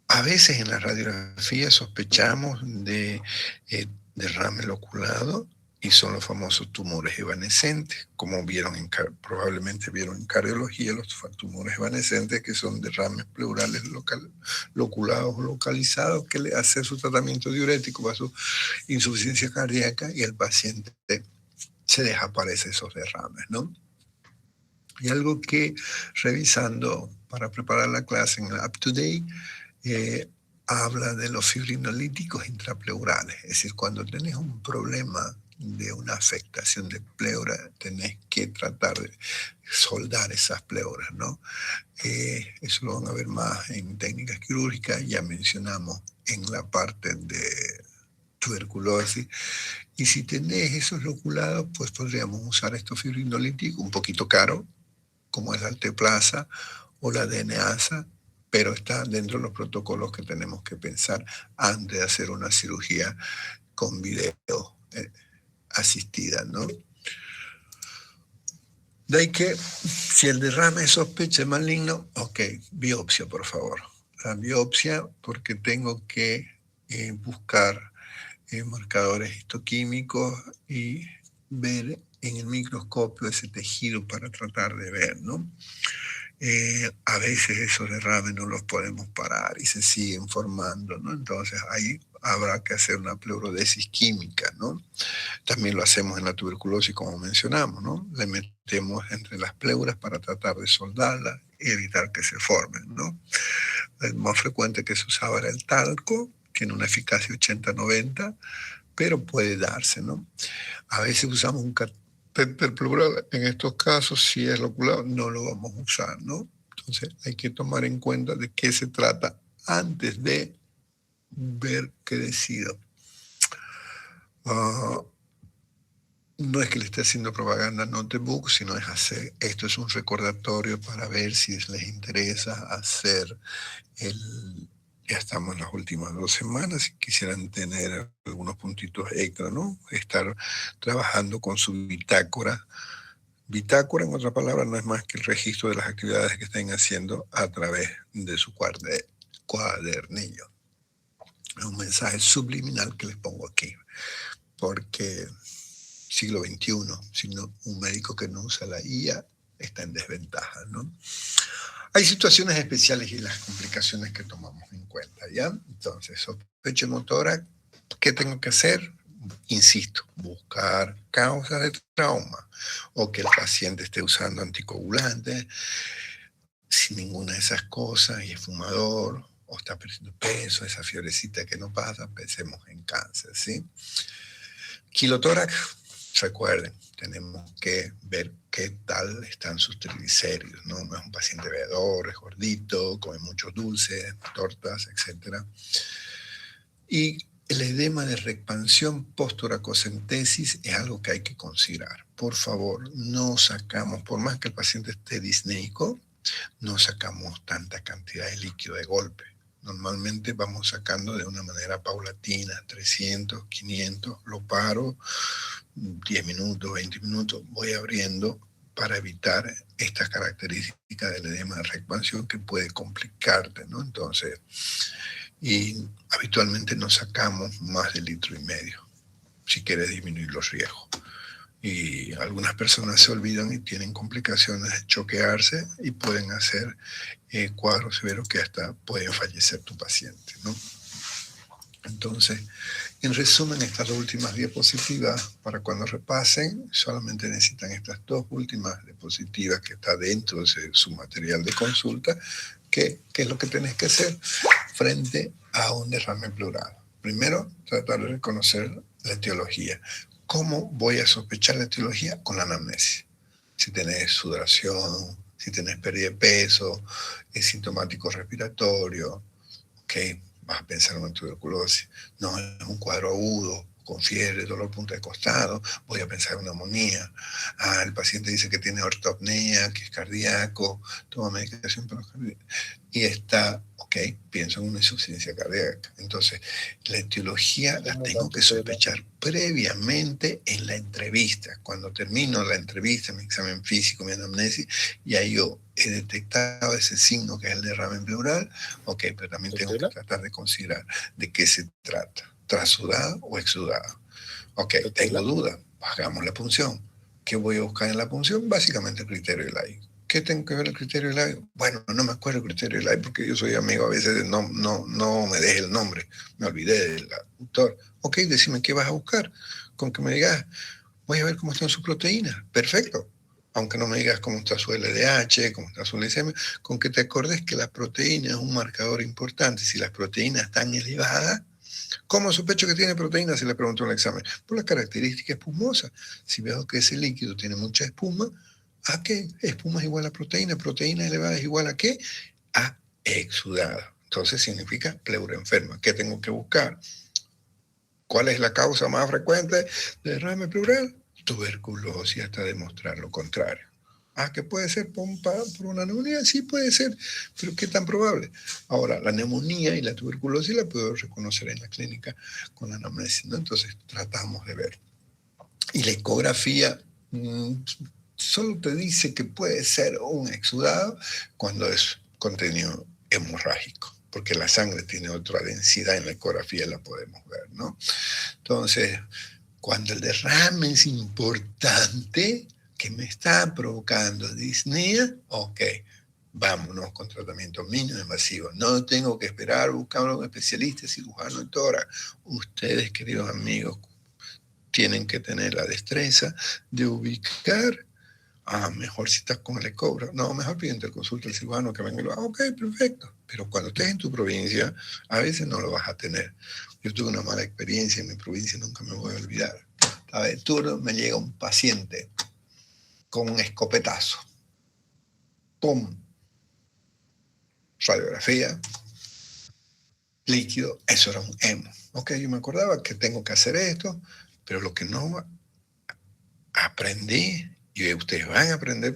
a veces en la radiografía sospechamos de derrame loculado, y son los famosos tumores evanescentes, como probablemente vieron en cardiología, los tumores evanescentes, que son derrames pleurales loculados o localizados, que le hace su tratamiento diurético para su insuficiencia cardíaca y el paciente se desaparece esos derrames, ¿no? Y algo que, revisando para preparar la clase en el Up to Date, habla de los fibrinolíticos intrapleurales, es decir, cuando tenés un problema de una afectación de pleura, tenés que tratar de soldar esas pleuras, ¿no? Eso lo van a ver más en técnicas quirúrgicas, ya mencionamos en la parte de tuberculosis. Y si tenés esos loculados, pues podríamos usar estos fibrinolíticos, un poquito caro, como es la alteplasa o la DNAsa, pero está dentro de los protocolos que tenemos que pensar antes de hacer una cirugía con video asistida, ¿no? De ahí que, si el derrame es sospecha maligno, ok, biopsia, por favor. La biopsia, porque tengo que buscar marcadores histoquímicos y ver en el microscopio ese tejido para tratar de ver, ¿no? A veces esos derrames no los podemos parar y se siguen formando, ¿no? Entonces ahí habrá que hacer una pleurodesis química, ¿no? También lo hacemos en la tuberculosis, como mencionamos, ¿no? Le metemos entre las pleuras para tratar de soldarlas y evitar que se formen, ¿no? El más frecuente que se usaba era el talco, tiene una eficacia 80-90, pero puede darse, ¿no? A veces usamos un catéter pleural. En estos casos, si es locular, no lo vamos a usar, ¿no? Entonces hay que tomar en cuenta de qué se trata antes de ver qué decido. No es que le esté haciendo propaganda a Notebook, sino es hacer, esto es un recordatorio para ver si les interesa hacer ya estamos en las últimas 2 semanas y quisieran tener algunos puntitos extra, ¿no? Estar trabajando con su bitácora. Bitácora, en otras palabras, no es más que el registro de las actividades que estén haciendo a través de su cuadernillo. Es un mensaje subliminal que les pongo aquí, porque siglo XXI, sino un médico que no usa la IA está en desventaja, ¿no? Hay situaciones especiales y las complicaciones que tomamos en cuenta, ¿ya? Entonces, sospecha motora, ¿qué tengo que hacer? Insisto, buscar causas de trauma o que el paciente esté usando anticoagulantes. Si ninguna de esas cosas y es fumador o está perdiendo peso, esa fiebrecita que no pasa, pensemos en cáncer, ¿sí? Kilotórax, recuerden, tenemos que ver qué tal están sus triglicéridos, ¿no? Es un paciente bebedor, es gordito, come muchos dulces, tortas, etc. Y el edema de reexpansión post-toracocentesis es algo que hay que considerar. Por favor, no sacamos, por más que el paciente esté disneico, no sacamos tanta cantidad de líquido de golpe. Normalmente vamos sacando de una manera paulatina, 300, 500, lo paro, 10 minutos, 20 minutos, voy abriendo para evitar estas características del edema de reexpansión que puede complicarte, ¿no? Entonces, y habitualmente no sacamos más de 1,5 litros si quieres disminuir los riesgos. Y algunas personas se olvidan y tienen complicaciones de choquearse y pueden hacer cuadros severos que hasta pueden fallecer tu paciente, ¿no? Entonces, en resumen, estas 2 últimas diapositivas, para cuando repasen, solamente necesitan estas 2 últimas diapositivas que está dentro de su material de consulta, que es lo que tenés que hacer frente a un derrame pleural. Primero, tratar de reconocer la etiología. ¿Cómo voy a sospechar la etiología? Con la anamnesis. Si tenés sudoración, si tenés pérdida de peso, es sintomático respiratorio, ok, vas a pensar en una tuberculosis. No, es un cuadro agudo, con fiebre, dolor punta de costado, voy a pensar en una neumonía. El paciente dice que tiene ortopnea, que es cardíaco, toma medicación para los cardíacos, y está, ok, pienso en una insuficiencia cardíaca. Entonces, la etiología la tengo que sospechar previamente en la entrevista. Cuando termino la entrevista, mi examen físico, mi anamnesis, ya yo he detectado ese signo que es el derrame pleural, ok, pero también tengo que tratar de considerar de qué se trata, trasudado o exudado. Ok, tengo duda, hagamos la punción. ¿Qué voy a buscar en la punción? Básicamente el criterio de Lai. ¿Qué tengo que ver el criterio de Lai? Bueno, no me acuerdo el criterio de Lai porque yo soy amigo a veces, no me deje el nombre, me olvidé del autor. Ok, decime qué vas a buscar. Con que me digas, voy a ver cómo están sus proteínas. Perfecto. Aunque no me digas cómo está su LDH, cómo está su glicemia, con que te acordes que la proteína es un marcador importante. Si las proteínas están elevadas, ¿cómo sospecho que tiene proteína? Se le preguntó en el examen. Por la característica espumosa. Si veo que ese líquido tiene mucha espuma, ¿a qué? Espuma es igual a proteína elevada es igual a qué? A exudada. Entonces significa pleura enferma. ¿Qué tengo que buscar? ¿Cuál es la causa más frecuente de derrame pleural? Tuberculosis, hasta demostrar lo contrario. ¿Que puede ser por una neumonía? Sí, puede ser, pero ¿qué tan probable? Ahora, la neumonía y la tuberculosis la puedo reconocer en la clínica con la anamnesis, ¿no? Entonces, tratamos de ver. Y la ecografía solo te dice que puede ser un exudado cuando es contenido hemorrágico, porque la sangre tiene otra densidad en la ecografía, la podemos ver, ¿no? Entonces, cuando el derrame es importante, que me está provocando disnea, ok, vámonos con tratamiento mínimo invasivo. No tengo que esperar buscar a un especialista cirujano de tórax. Ustedes, queridos amigos, tienen que tener la destreza de ubicar. Mejor si estás con el ecógrafo. No, mejor pídete consulta al cirujano que venga y lo haga. Ok, perfecto. Pero cuando estés en tu provincia, a veces no lo vas a tener. Yo tuve una mala experiencia en mi provincia, nunca me voy a olvidar. Estaba de turno, me llega un paciente con un escopetazo. ¡Pum! Radiografía, líquido, eso era un hemo. Ok, yo me acordaba que tengo que hacer esto, pero lo que no aprendí, y ustedes van a aprender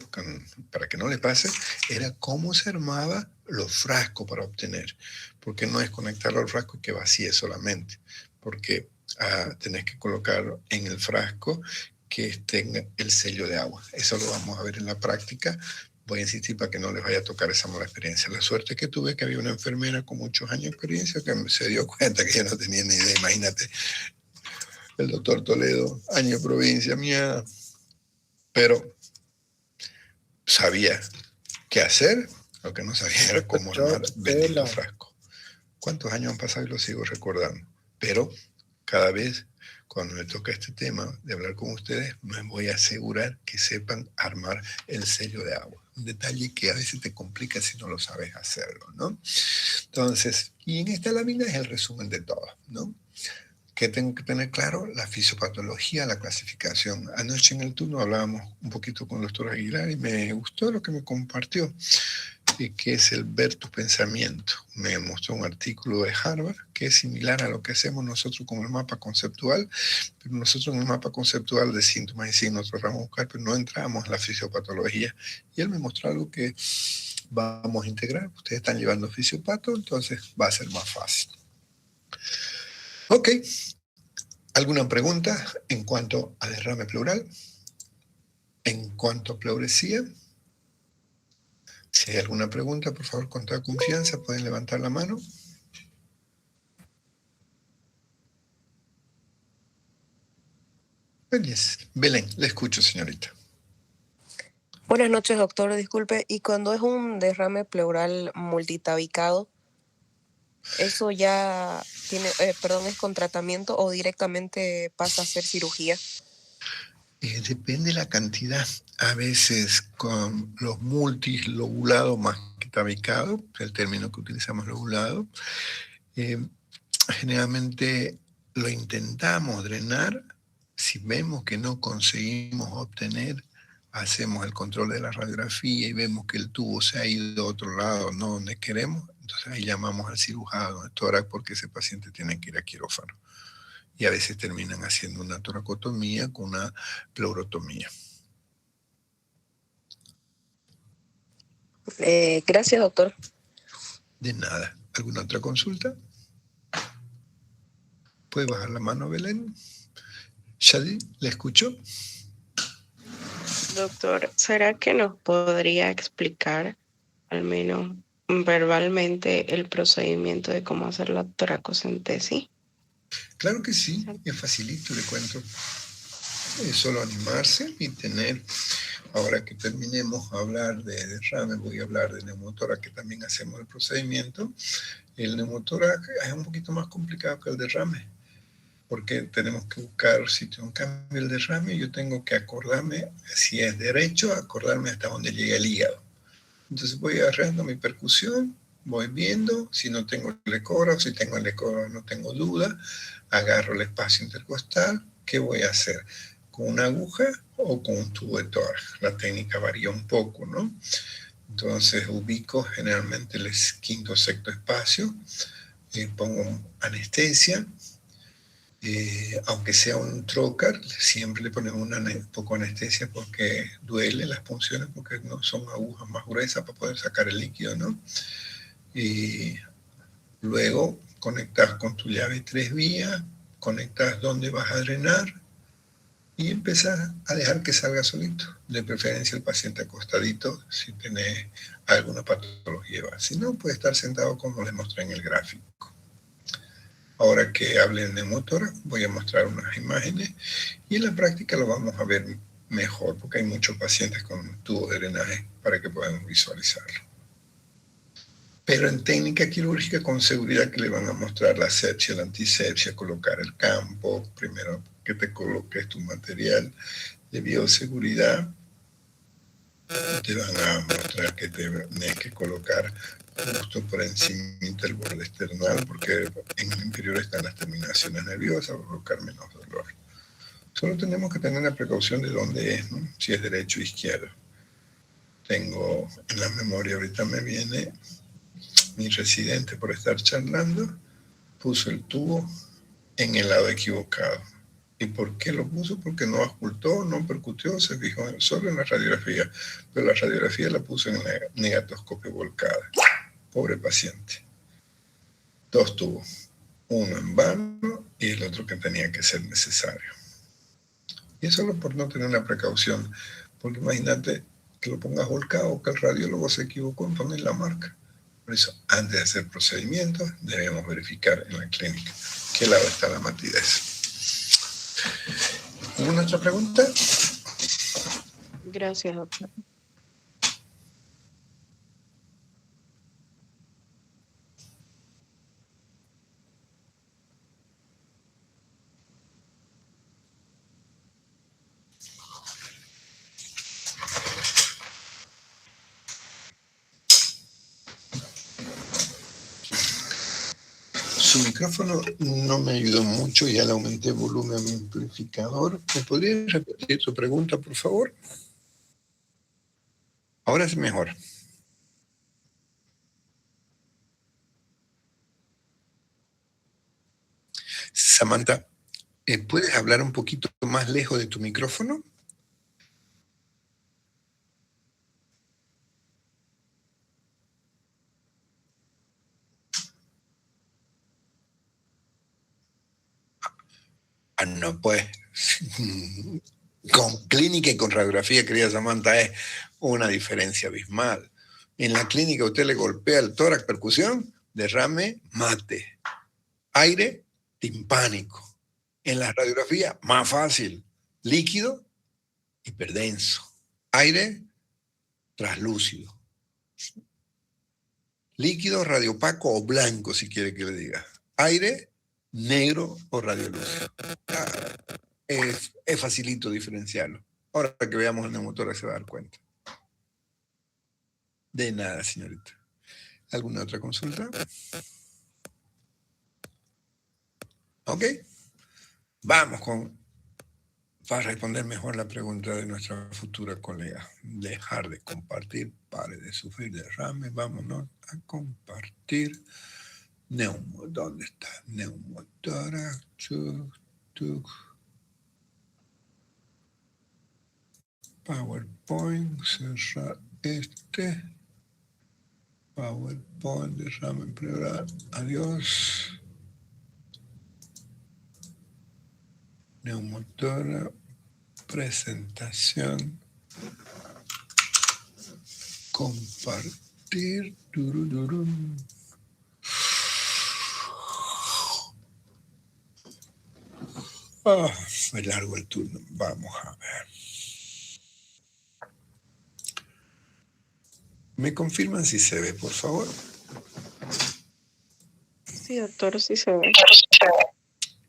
para que no les pase, era cómo se armaba los frascos para obtener. Porque no es conectarlo al frasco y que vacíe solamente. Porque tenés que colocar en el frasco que tenga el sello de agua. Eso lo vamos a ver en la práctica. Voy a insistir para que no les vaya a tocar esa mala experiencia. La suerte que tuve que había una enfermera con muchos años de experiencia que se dio cuenta que yo no tenía ni idea. Imagínate, el doctor Toledo, año de provincia mía, pero sabía qué hacer, lo que no sabía era cómo armar bendito frasco. ¿Cuántos años han pasado y lo sigo recordando? Pero cada vez, cuando me toca este tema de hablar con ustedes, me voy a asegurar que sepan armar el sello de agua. Un detalle que a veces te complica si no lo sabes hacerlo, ¿no? Entonces, y en esta lámina es el resumen de todo, ¿no? ¿Qué tengo que tener claro? La fisiopatología, la clasificación. Anoche en el turno hablábamos un poquito con el doctor Aguilar y me gustó lo que me compartió, que es el ver tu pensamiento. Me mostró un artículo de Harvard que es similar a lo que hacemos nosotros con el mapa conceptual, pero nosotros en el mapa conceptual de síntomas y signos tratamos de buscar, pero no entramos en la fisiopatología. Y él me mostró algo que vamos a integrar. Ustedes están llevando fisiopato, entonces va a ser más fácil. Ok. ¿Alguna pregunta en cuanto a derrame pleural? ¿En cuanto a pleuresía? Si hay alguna pregunta, por favor, con toda confianza, pueden levantar la mano. Belén, le escucho, señorita. Buenas noches, doctor. Disculpe, ¿y cuando es un derrame pleural multitabicado, eso ya tiene, es con tratamiento o directamente pasa a ser cirugía? Depende de la cantidad. A veces con los multilobulados más que tabicados, el término que utilizamos lobulado, generalmente lo intentamos drenar. Si vemos que no conseguimos obtener, hacemos el control de la radiografía y vemos que el tubo se ha ido a otro lado, no donde queremos, entonces ahí llamamos al cirujano de tórax porque ese paciente tiene que ir a quirófano. Y a veces terminan haciendo una toracotomía con una pleurotomía. Gracias, doctor. De nada. ¿Alguna otra consulta? ¿Puede bajar la mano, Belén? Shadi, ¿le escucho? Doctor, ¿será que nos podría explicar, al menos verbalmente, el procedimiento de cómo hacer la toracocentesis? Claro que sí, es facilito, le cuento. Es solo animarse y tener, ahora que terminemos a hablar de derrame, voy a hablar de neumotórax, que también hacemos el procedimiento. El neumotórax es un poquito más complicado que el derrame, porque tenemos que buscar, si tengo un cambio el derrame, yo tengo que acordarme, si es derecho, acordarme hasta dónde llega el hígado. Entonces voy agarrando mi percusión, voy viendo, si no tengo el ecoro, si tengo el ecoro no tengo duda, agarro el espacio intercostal, ¿qué voy a hacer? ¿Con una aguja o con un tubo de tórax? La técnica varía un poco, ¿no? Entonces ubico generalmente el quinto o sexto espacio, pongo anestesia, aunque sea un trocar, siempre le ponemos un poco de anestesia porque duele las punciones, porque no son agujas más gruesas para poder sacar el líquido, ¿no? Y luego conectas con tu llave 3 vías, conectas donde vas a drenar y empezás a dejar que salga solito. De preferencia el paciente acostadito si tenés alguna patología. Si no, puede estar sentado como les mostré en el gráfico. Ahora que hable de neumotórax, voy a mostrar unas imágenes y en la práctica lo vamos a ver mejor porque hay muchos pacientes con tubos de drenaje para que podamos visualizarlo. Pero en técnica quirúrgica con seguridad que le van a mostrar la asepsia, la antisepsia, colocar el campo, primero que te coloques tu material de bioseguridad, te van a mostrar que tienes que colocar justo por encima del borde esternal, porque en el interior están las terminaciones nerviosas, va a provocar menos dolor. Solo tenemos que tener la precaución de dónde es, ¿no? Si es derecho o izquierdo. Tengo en la memoria, ahorita me viene mi residente por estar charlando, puso el tubo en el lado equivocado. ¿Y por qué lo puso? Porque no auscultó, no percutió, se fijó solo en la radiografía, pero la radiografía la puso en la negatoscopio volcada. Pobre paciente. 2 tubos, uno en vano y el otro que tenía que ser necesario. Y eso solo por no tener una precaución, porque imagínate que lo pongas volcado o que el radiólogo se equivocó en poner la marca. Por eso, antes de hacer procedimientos, debemos verificar en la clínica qué lado está la matidez. ¿Alguna otra pregunta? Gracias, doctor. Su micrófono no me ayudó mucho, ya le aumenté el volumen a mi amplificador. ¿Me podría repetir su pregunta, por favor? Ahora es mejor. Samantha, ¿puedes hablar un poquito más lejos de tu micrófono? Ah, no, pues. Con clínica y con radiografía, querida Samantha, es una diferencia abismal. En la clínica usted le golpea el tórax, percusión, derrame, mate. Aire, timpánico. En la radiografía, más fácil. Líquido, hiperdenso. Aire, translúcido. Líquido, radiopaco o blanco, si quiere que le diga. Aire, negro o radiolúcido. Es facilito diferenciarlo. Ahora que veamos el neumotórax se va a dar cuenta. De nada, señorita. ¿Alguna otra consulta? Ok. Vamos para responder mejor la pregunta de nuestra futura colega. Dejar de compartir, pare de sufrir derrame. Vámonos a compartir. ¿Dónde está? Neumotórax. PowerPoint, cerrar este. PowerPoint, derrame pleural. Adiós. Neumotórax, presentación. Compartir. Turururum. Fue largo el turno. Vamos a ver. ¿Me confirman si se ve, por favor? Sí, doctor, sí se ve.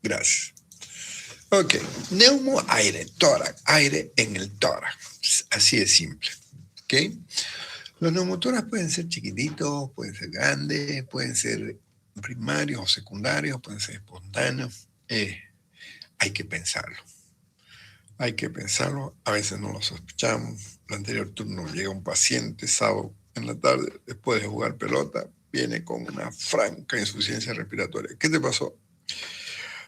Gracias. Ok. Neumo, aire, tórax, aire en el tórax. Así de simple. ¿Ok? Los neumotórax pueden ser chiquititos, pueden ser grandes, pueden ser primarios o secundarios, pueden ser espontáneos. Hay que pensarlo. Hay que pensarlo. A veces no lo sospechamos. El anterior turno llega un paciente sábado en la tarde, después de jugar pelota, viene con una franca insuficiencia respiratoria. ¿Qué te pasó?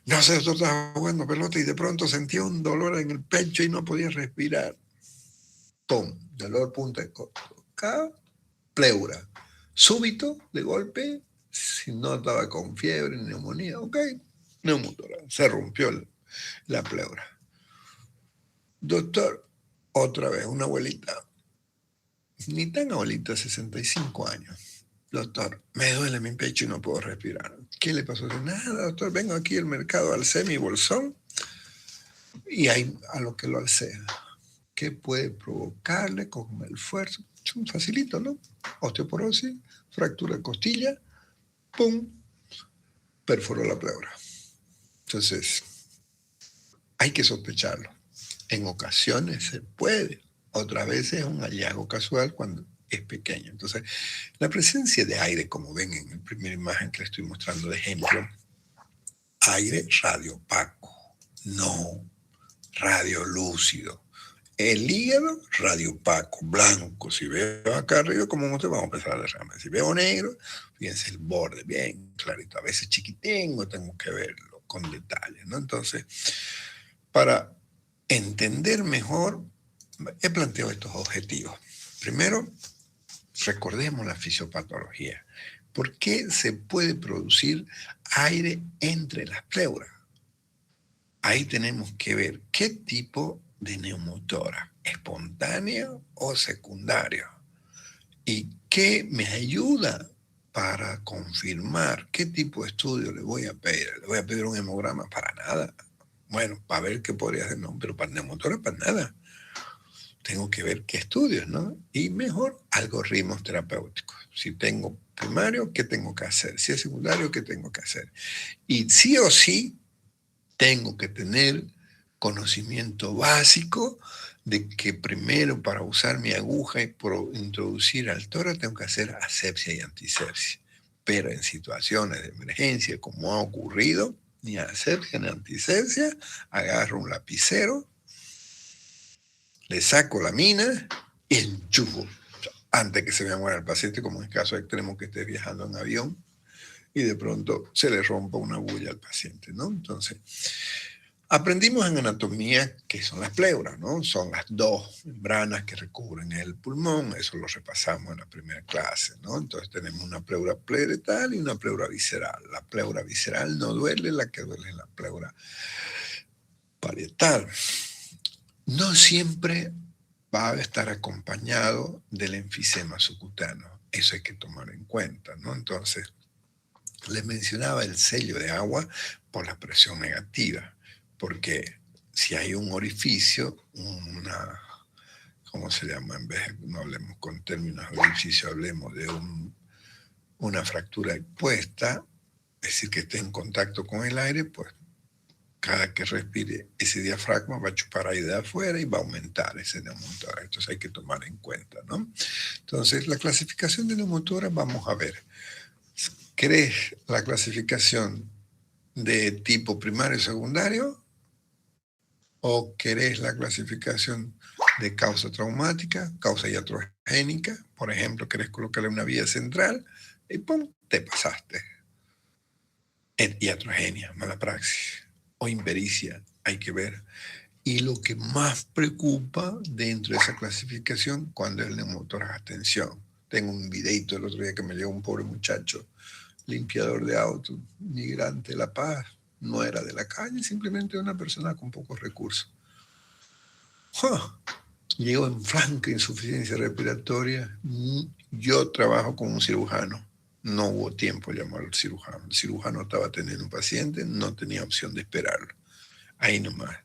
No sé, doctor, estaba jugando pelota y de pronto sentía un dolor en el pecho y no podía respirar. ¡Pum! Dolor punta de coca, pleura. Súbito, de golpe, si no estaba con fiebre, neumonía, ok, neumotórax, se rompió la pleura. Doctor, otra vez, una abuelita, ni tan abuelita, 65 años. Doctor, me duele mi pecho y no puedo respirar. ¿Qué le pasó? Nada, doctor, vengo aquí al mercado, alcé mi bolsón y ahí a lo que lo alcé. ¿Qué puede provocarle con el esfuerzo? Un facilito, ¿no? Osteoporosis, fractura de costilla, ¡pum! Perforó la pleura. Entonces, hay que sospecharlo. En ocasiones se puede, otras veces es un hallazgo casual cuando es pequeño. Entonces, la presencia de aire, como ven en la primera imagen que les estoy mostrando de ejemplo, aire radiopaco, no radiolúcido. El hígado, radiopaco, blanco. Si veo acá arriba, como usted, vamos a empezar a derramar. Si veo negro, fíjense el borde bien clarito. A veces chiquitín, tengo que verlo con detalle, ¿no? Entonces, para entender mejor, he planteado estos objetivos. Primero, recordemos la fisiopatología. ¿Por qué se puede producir aire entre las pleuras? Ahí tenemos que ver qué tipo de neumotórax, espontáneo o secundario. ¿Y qué me ayuda para confirmar qué tipo de estudio le voy a pedir? ¿Le voy a pedir un hemograma? Para nada. Bueno, para ver qué podría hacer, no, pero para neumotórax, para nada. Tengo que ver qué estudios, ¿no? Y mejor, algoritmos terapéuticos. Si tengo primario, ¿qué tengo que hacer? Si es secundario, ¿qué tengo que hacer? Y sí o sí, tengo que tener conocimiento básico de que primero para usar mi aguja y por introducir al tórax tengo que hacer asepsia y antisepsia. Pero en situaciones de emergencia, como ha ocurrido, ni asepsia ni antisepsia, agarro un lapicero, le saco la mina y enchufo antes que se me muera el paciente, como en caso extremo que esté viajando en avión y de pronto se le rompa una bulla al paciente, ¿no? Entonces, aprendimos en anatomía que son las pleuras, ¿no? Son las dos membranas que recubren el pulmón, eso lo repasamos en la primera clase, ¿no? Entonces tenemos una pleura pleuretal y una pleura visceral. La pleura visceral no duele, la que duele es la pleura parietal. No siempre va a estar acompañado del enfisema subcutáneo, eso hay que tomar en cuenta, ¿no? Entonces, les mencionaba el sello de agua por la presión negativa, porque si hay un orificio, ¿cómo se llama? En vez de no hablemos con términos de orificio, hablemos de una fractura expuesta, es decir, que esté en contacto con el aire, pues cada que respire ese diafragma va a chupar aire de afuera y va a aumentar ese neumotórax. Entonces hay que tomar en cuenta, ¿no? Entonces, la clasificación de neumotórax, vamos a ver. ¿Querés la clasificación de tipo primario y secundario? ¿O querés la clasificación de causa traumática, causa iatrogénica? Por ejemplo, querés colocarle una vía central y ¡pum! Te pasaste. Iatrogenia, mala praxis. O impericia, hay que ver. Y lo que más preocupa dentro de esa clasificación, cuando el neumotórax, atención. Tengo un videito el otro día que me llegó un pobre muchacho, limpiador de autos, migrante de La Paz, no era de la calle, simplemente una persona con pocos recursos. Llegó en franca insuficiencia respiratoria. Yo trabajo con un cirujano. No hubo tiempo de llamar al cirujano. El cirujano estaba atendiendo un paciente, no tenía opción de esperarlo. Ahí nomás,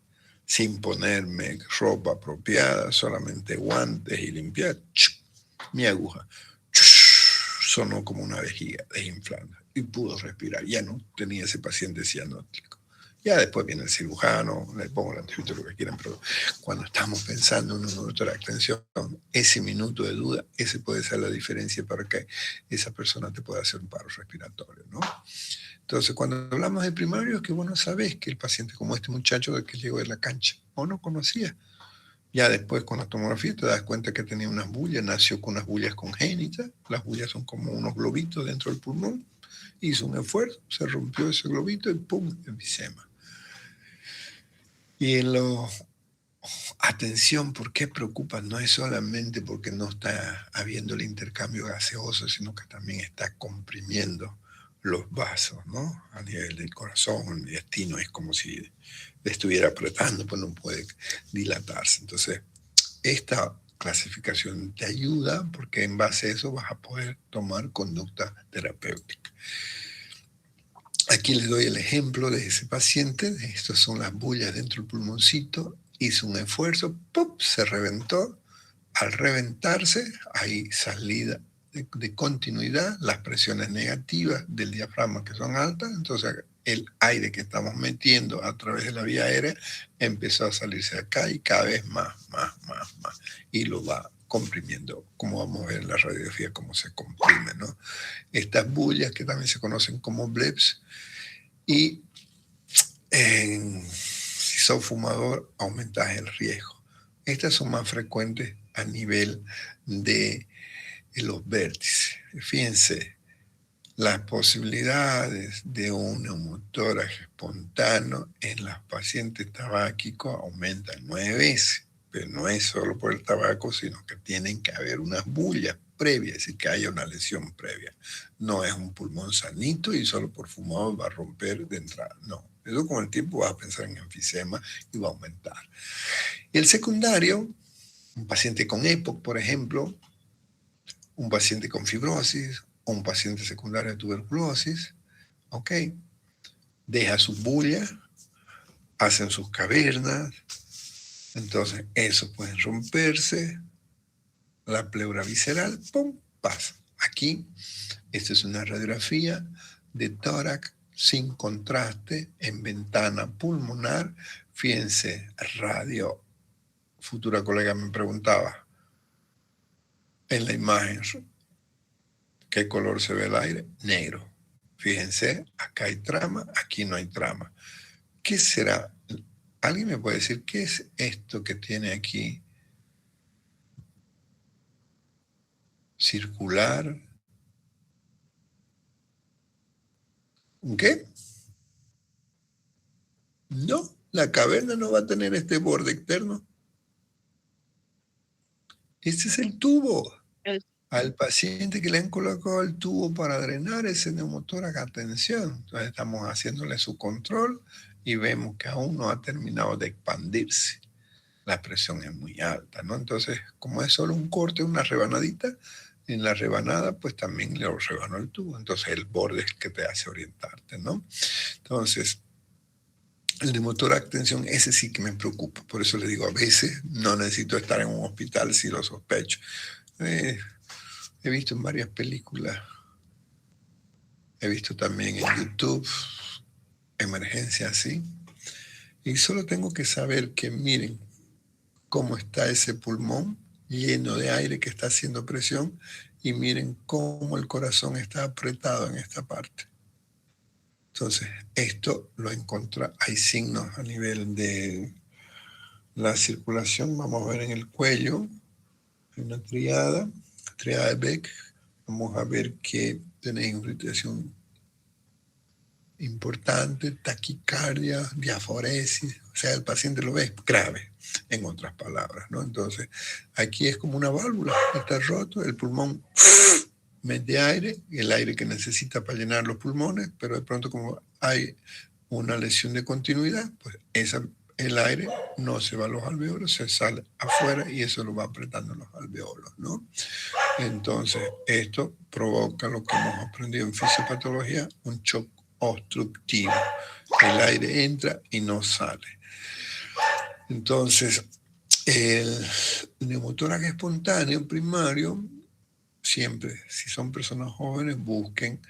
sin ponerme ropa apropiada, solamente guantes y limpiar. Mi aguja sonó como una vejiga desinflada y pudo respirar. Ya no tenía ese paciente cianótico. Ya después viene el cirujano, le pongo el antibiótico, lo que quieran, pero cuando estamos pensando en un minuto de atención, ese minuto de duda, ese puede ser la diferencia para que esa persona te pueda hacer un paro respiratorio, ¿no? Entonces, cuando hablamos de primario, es que vos no sabés que el paciente, como este muchacho que llegó de la cancha, o no conocía. Ya después, con la tomografía, te das cuenta que tenía unas bullas, nació con unas bullas congénitas. Las bullas son como unos globitos dentro del pulmón. Hizo un esfuerzo, se rompió ese globito y ¡pum! Enfisema. Y atención, ¿por qué preocupa? No es solamente porque no está habiendo el intercambio gaseoso, sino que también está comprimiendo los vasos, ¿no? A nivel del corazón, el intestino, es como si le estuviera apretando, pues no puede dilatarse. Entonces, esta clasificación te ayuda porque en base a eso vas a poder tomar conducta terapéutica. Aquí les doy el ejemplo de ese paciente. Estas son las bullas dentro del pulmoncito. Hizo un esfuerzo, ¡pum!, se reventó. Al reventarse, hay salida de continuidad, las presiones negativas del diafragma que son altas, entonces el aire que estamos metiendo a través de la vía aérea empezó a salirse de acá y cada vez más, y lo va comprimiendo, como vamos a ver en la radiografía, cómo se comprime, ¿no? Estas bullas que también se conocen como bleps, y si sos fumador, aumentas el riesgo. Estas son más frecuentes a nivel de los vértices. Fíjense, las posibilidades de un neumotórax espontáneo en los pacientes tabáquicos aumentan 9 veces, pero no es solo por el tabaco, sino que tienen que haber unas bullas previas, es decir, que haya una lesión previa. No es un pulmón sanito y solo por fumado va a romper de entrada, no. Eso con el tiempo vas a pensar en enfisema y va a aumentar. Y el secundario, un paciente con EPOC, por ejemplo, un paciente con fibrosis, o un paciente secundario de tuberculosis, ¿ok? Deja sus bullas, hacen sus cavernas, entonces eso puede romperse, la pleura visceral, ¡pum!, pasa. Aquí, esta es una radiografía de tórax sin contraste en ventana pulmonar. Fíjense, radio, futura colega me preguntaba en la imagen, ¿qué color se ve el aire? Negro. Fíjense, acá hay trama, aquí no hay trama. ¿Qué será? ¿Alguien me puede decir qué es esto que tiene aquí? Circular. ¿Un qué? No, la caverna no va a tener este borde externo. Este es el tubo. Al paciente que le han colocado el tubo para drenar ese neumotórax, atención. Entonces estamos haciéndole su control y vemos que aún no ha terminado de expandirse. La presión es muy alta, ¿no? Entonces, como es solo un corte, una rebanadita, en la rebanada, pues también le rebanó el tubo. Entonces, el borde es el que te hace orientarte, ¿no? Entonces, el neumotórax, atención, ese sí que me preocupa. Por eso le digo, a veces no necesito estar en un hospital si lo sospecho. He visto en varias películas, he visto también en YouTube emergencias así, y solo tengo que saber que miren cómo está ese pulmón lleno de aire que está haciendo presión, y miren cómo el corazón está apretado en esta parte. Entonces, esto lo encontré, hay signos a nivel de la circulación, vamos a ver en el cuello, hay una triada de Beck. Vamos a ver que tenéis irritación importante, taquicardia, diaforesis, o sea, el paciente lo ve grave, en otras palabras, ¿no? Entonces, aquí es como una válvula, está roto, el pulmón mete aire, el aire que necesita para llenar los pulmones, pero de pronto como hay una lesión de continuidad, pues el aire no se va a los alveolos, se sale afuera y eso lo va apretando los alveolos, ¿no? Entonces, esto provoca lo que hemos aprendido en fisiopatología, un shock obstructivo. El aire entra y no sale. Entonces, el neumotórax espontáneo primario, siempre, si son personas jóvenes, busquen,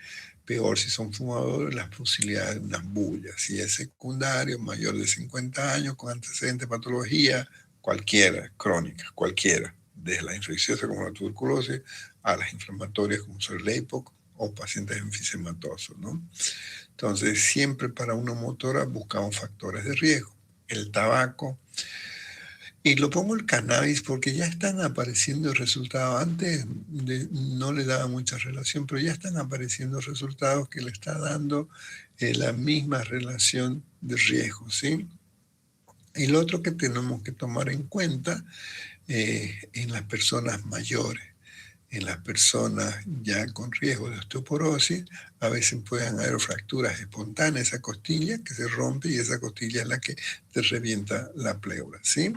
peor si son fumadores, las posibilidades de unas bullas. Si es secundario, mayor de 50 años, con antecedentes de patología, cualquiera, crónica, cualquiera, desde la infecciosa como la tuberculosis a las inflamatorias como son el EPOC o pacientes enfisematosos, ¿no? Entonces, siempre para una motora buscamos factores de riesgo. El tabaco, y lo pongo el cannabis porque ya están apareciendo resultados. Antes no le daba mucha relación, pero ya están apareciendo resultados que le está dando la misma relación de riesgo, ¿sí? Y lo otro que tenemos que tomar en cuenta en las personas mayores, en las personas ya con riesgo de osteoporosis, a veces pueden haber fracturas espontáneas, esa costilla que se rompe y esa costilla es la que te revienta la pleura, ¿sí?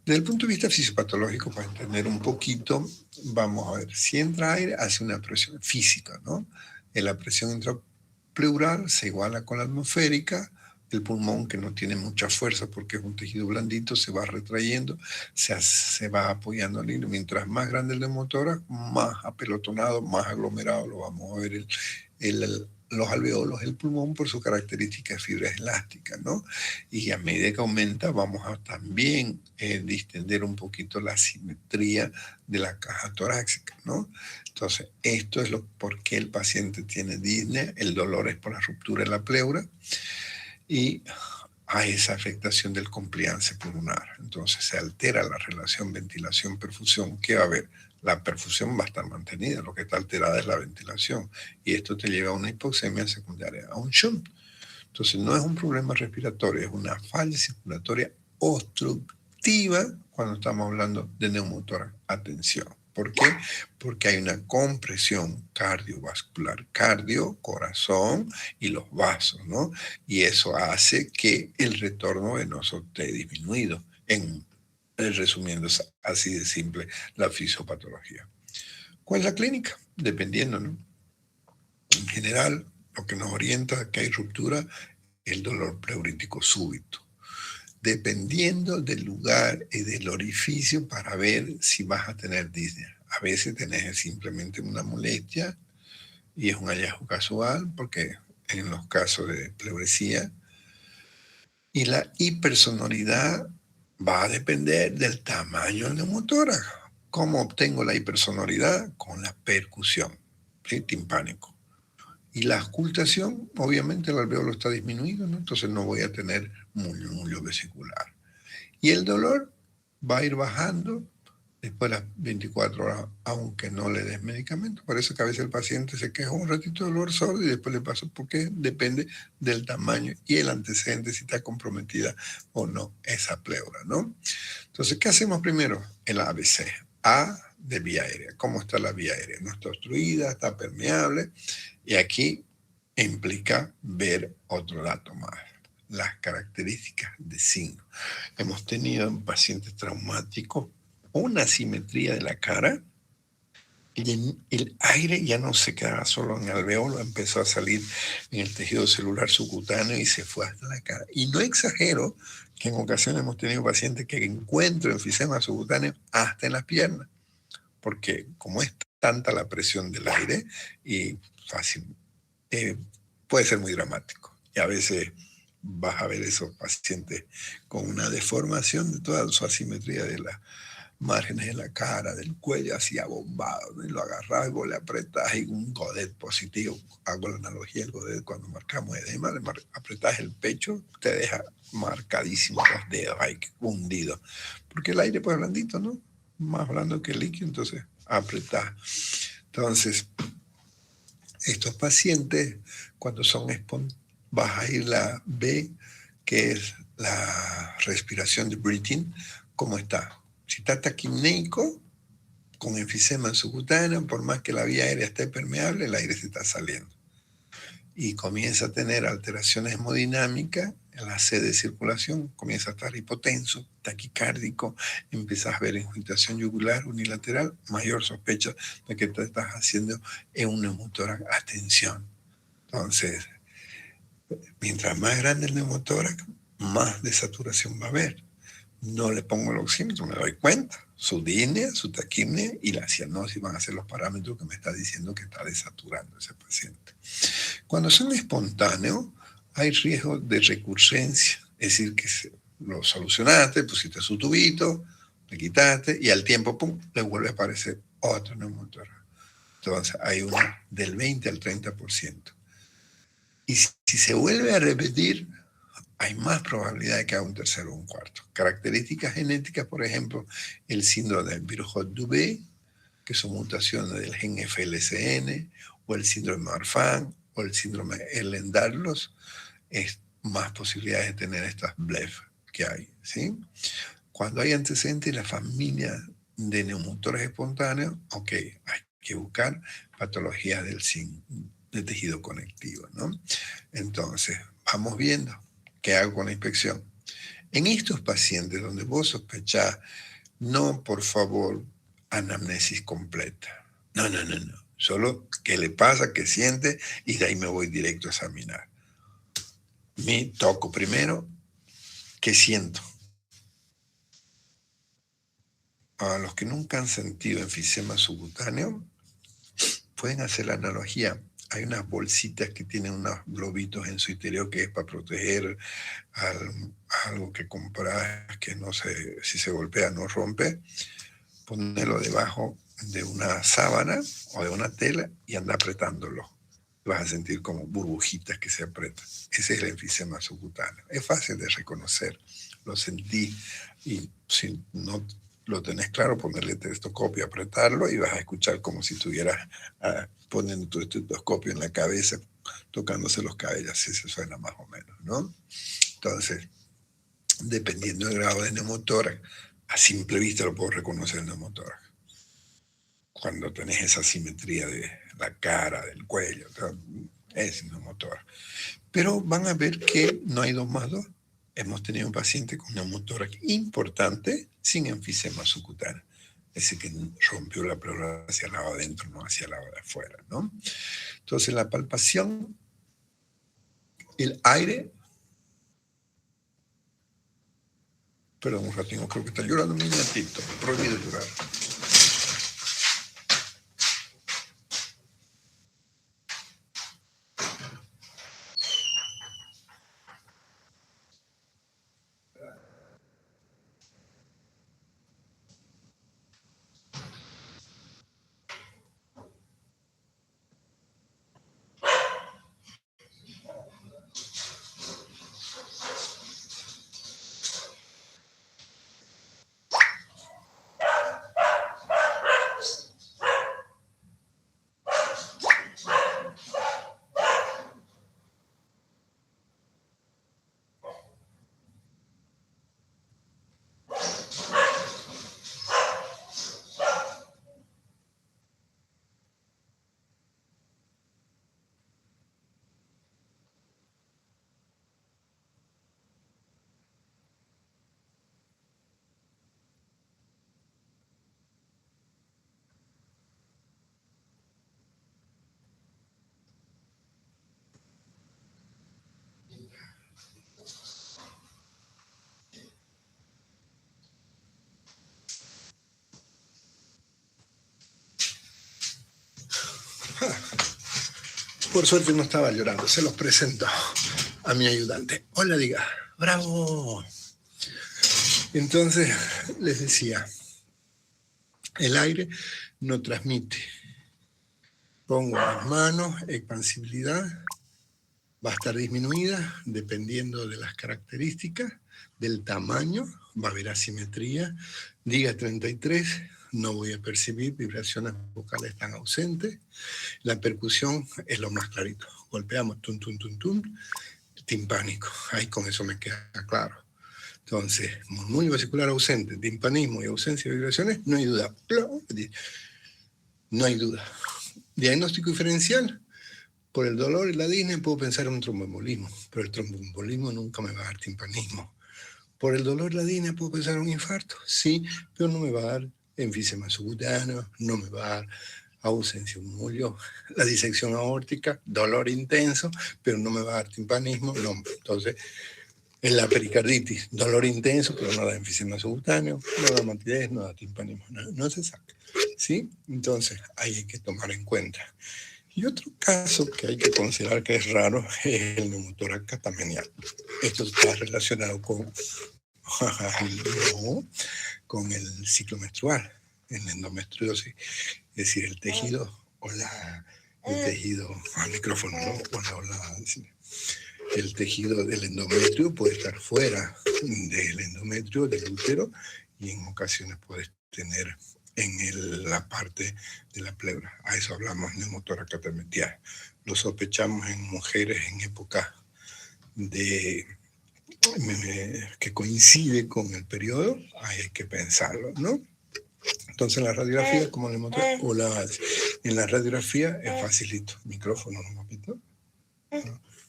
Desde el punto de vista fisiopatológico, para entender un poquito, vamos a ver, si entra aire, hace una presión física, ¿no? La presión intrapleural se iguala con la atmosférica, el pulmón, que no tiene mucha fuerza porque es un tejido blandito, se va retrayendo, se va apoyando al hilo. Mientras más grande el neumotórax, más apelotonado, más aglomerado lo vamos a ver los alveolos del pulmón por su característica de fibras elásticas, ¿no? Y a medida que aumenta, vamos a también distender un poquito la simetría de la caja torácica, ¿no? Entonces, esto es por qué el paciente tiene disnea. El dolor es por la ruptura de la pleura y hay esa afectación del compliance pulmonar. Entonces, se altera la relación ventilación-perfusión. ¿Qué va a haber? La perfusión va a estar mantenida, lo que está alterada es la ventilación. Y esto te lleva a una hipoxemia secundaria, a un shunt. Entonces, no es un problema respiratorio, es una falla circulatoria obstructiva cuando estamos hablando de neumotórax. Atención. ¿Por qué? Porque hay una compresión cardiovascular, cardio, corazón y los vasos, ¿no? Y eso hace que el retorno venoso esté disminuido, resumiendo así de simple la fisiopatología. ¿Cuál es la clínica? Dependiendo, ¿no? En general, lo que nos orienta a que hay ruptura es el dolor pleurítico súbito. Dependiendo del lugar y del orificio para ver si vas a tener disnea. A veces tenés simplemente una molestia y es un hallazgo casual porque en los casos de pleuresía. Y la hipersonoridad va a depender del tamaño del neumotórax. ¿Cómo obtengo la hipersonoridad? Con la percusión, ¿sí? Timpánico. Y la auscultación, obviamente el alveolo está disminuido, ¿no? Entonces no voy a tener mullo vesicular. Y el dolor va a ir bajando después de las 24 horas, aunque no le des medicamento. Por eso que a veces el paciente se queja un ratito de dolor sordo y después le pasa, porque depende del tamaño y el antecedente, si está comprometida o no esa pleura, ¿no? Entonces, ¿qué hacemos primero? El ABC. A de vía aérea. ¿Cómo está la vía aérea? No está obstruida, está permeable. Y aquí implica ver otro dato más, las características de signo. Hemos tenido en pacientes traumáticos una asimetría de la cara y el aire ya no se quedaba solo en el alveolo, empezó a salir en el tejido celular subcutáneo y se fue hasta la cara. Y no exagero que en ocasiones hemos tenido pacientes que encuentran enfisema subcutáneo hasta en las piernas, porque como es tanta la presión del aire y fácil, puede ser muy dramático. Y a veces vas a ver esos pacientes con una deformación de toda su asimetría de las márgenes de la cara, del cuello así abombado, ¿no? Y lo agarras y vos le apretas y un godet positivo. Hago la analogía del godet cuando marcamos edema, apretas el pecho, te deja marcadísimos los dedos ahí hundidos. Porque el aire pues blandito, ¿no? Más blando que el líquido, entonces apretás. Entonces, estos pacientes, cuando son vas a ir la B, que es la respiración de breathing, ¿cómo está? Si está taquipneico, con enfisema subcutáneo, por más que la vía aérea esté permeable, el aire se está saliendo. Y comienza a tener alteraciones hemodinámicas en la C de circulación, comienza a estar hipotenso, taquicárdico, empiezas a ver ingurgitación yugular unilateral, mayor sospecha de que te estás haciendo en un neumotórax. Atención. Entonces, mientras más grande el neumotórax, más desaturación va a haber. No le pongo el oxímetro, me doy cuenta. Su disnea, su taquipnea y la cianosis van a ser los parámetros que me está diciendo que está desaturando ese paciente. Cuando son espontáneos, hay riesgo de recurrencia. Es decir, que lo solucionaste, pusiste su tubito, le quitaste y al tiempo, pum, le vuelve a aparecer otro neumotórax. Entonces, hay uno del 20 al 30%. Y si se vuelve a repetir, hay más probabilidad de que haga un tercero o un cuarto. Características genéticas, por ejemplo, el síndrome de Birohot-Dubé, que son mutaciones del gen FLCN, o el síndrome de Marfan, o el síndrome de Ehlers-Danlos, es más posibilidades de tener estas BLEF que hay, ¿sí? Cuando hay antecedentes de la familia de neumotórax espontáneos, ok, hay que buscar patologías de tejido conectivo, ¿no? Entonces, vamos viendo. ¿Qué hago con la inspección? En estos pacientes donde vos sospechás, no, por favor, anamnesis completa. No. Solo qué le pasa, qué siente, y de ahí me voy directo a examinar. Me toco primero, ¿qué siento? A los que nunca han sentido enfisema subcutáneo, pueden hacer la analogía hay unas bolsitas que tienen unos globitos en su interior que es para proteger algo que compras que no sé si se golpea no rompe. Ponerlo debajo de una sábana o de una tela y anda apretándolo. Vas a sentir como burbujitas que se apretan. Ese es el enfisema subcutáneo. Es fácil de reconocer. Lo sentí y si no lo tenés claro, ponerle estetoscopio, apretarlo y vas a escuchar como si estuvieras poniendo tu estetoscopio en la cabeza, tocándose los cabellos. Así se suena más o menos, ¿no? Entonces, dependiendo del grado de neumotórax, a simple vista lo puedo reconocer el neumotórax. Cuando tenés esa simetría de la cara, del cuello, es neumotórax. Pero van a ver que no hay 2 más 2. Hemos tenido un paciente con neumotórax importante sin enfisema subcutáneo. Es decir, que rompió la pleura hacia el lado adentro, no hacia el lado de afuera, ¿no? Entonces, la palpación, el aire. Perdón, un ratito, creo que está llorando mi gatito. Prohibido llorar. Por suerte no estaba llorando, se los presento a mi ayudante. Hola, diga, bravo. Entonces, les decía, el aire no transmite. Pongo las manos, expansibilidad, va a estar disminuida dependiendo de las características, del tamaño, va a haber asimetría. Diga 33, no voy a percibir vibraciones vocales tan ausentes. La percusión es lo más clarito. Golpeamos, tum, tum, tum, tum, timpánico. Ahí con eso me queda claro. Entonces, murmullo vesicular ausente, timpanismo y ausencia de vibraciones, no hay duda. No hay duda. Diagnóstico diferencial. Por el dolor y la disnea puedo pensar en un tromboembolismo, pero el tromboembolismo nunca me va a dar timpanismo. Por el dolor y la disnea puedo pensar en un infarto, sí, pero no me va a dar enfisema subcutáneo, no me va a dar ausencia de murmullo. La disección aórtica, dolor intenso, pero no me va a dar timpanismo, no. Entonces, en la pericarditis, dolor intenso, pero no da enfisema subcutáneo, no da matidez, no da timpanismo, no se saca, ¿sí? Entonces, ahí hay que tomar en cuenta. Y otro caso que hay que considerar que es raro es el neumotórax catamenial. Esto está relacionado con, no, con el ciclo menstrual, en la endometriosis, es decir, el tejido o el tejido, al micrófono, ¿no? Hola, el tejido del endometrio puede estar fuera del endometrio, del útero, y en ocasiones puede tener en la parte de la pleura. A eso hablamos de neumotórax catamenial. Lo sospechamos en mujeres en época que coincide con el periodo, ahí hay que pensarlo, ¿no? Entonces en la radiografía, como le mostré, en la radiografía es facilito. Micrófono, ¿no, papito?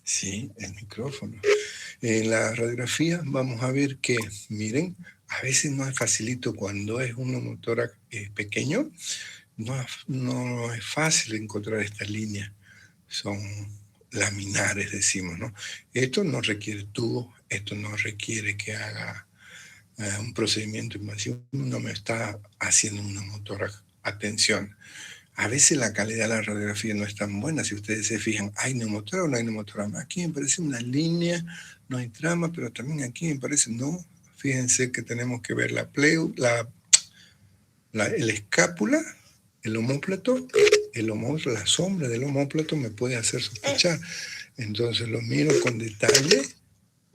Sí, el micrófono. En la radiografía vamos a ver que, miren, a veces no es facilito cuando es un neumotórax pequeño, no es fácil encontrar estas líneas, son laminares, decimos, ¿no? Esto no requiere tubo, esto no requiere que haga un procedimiento invasivo, no me está haciendo un neumotórax. Atención, A veces la calidad de la radiografía no es tan buena. Si ustedes se fijan, ¿hay neumotora o no hay neumotrama? Aquí me parece una línea, no hay trama, pero también aquí me parece no. Fíjense que tenemos que ver el escápula, el omóplato, la sombra del omóplato me puede hacer sospechar. Entonces lo miro con detalle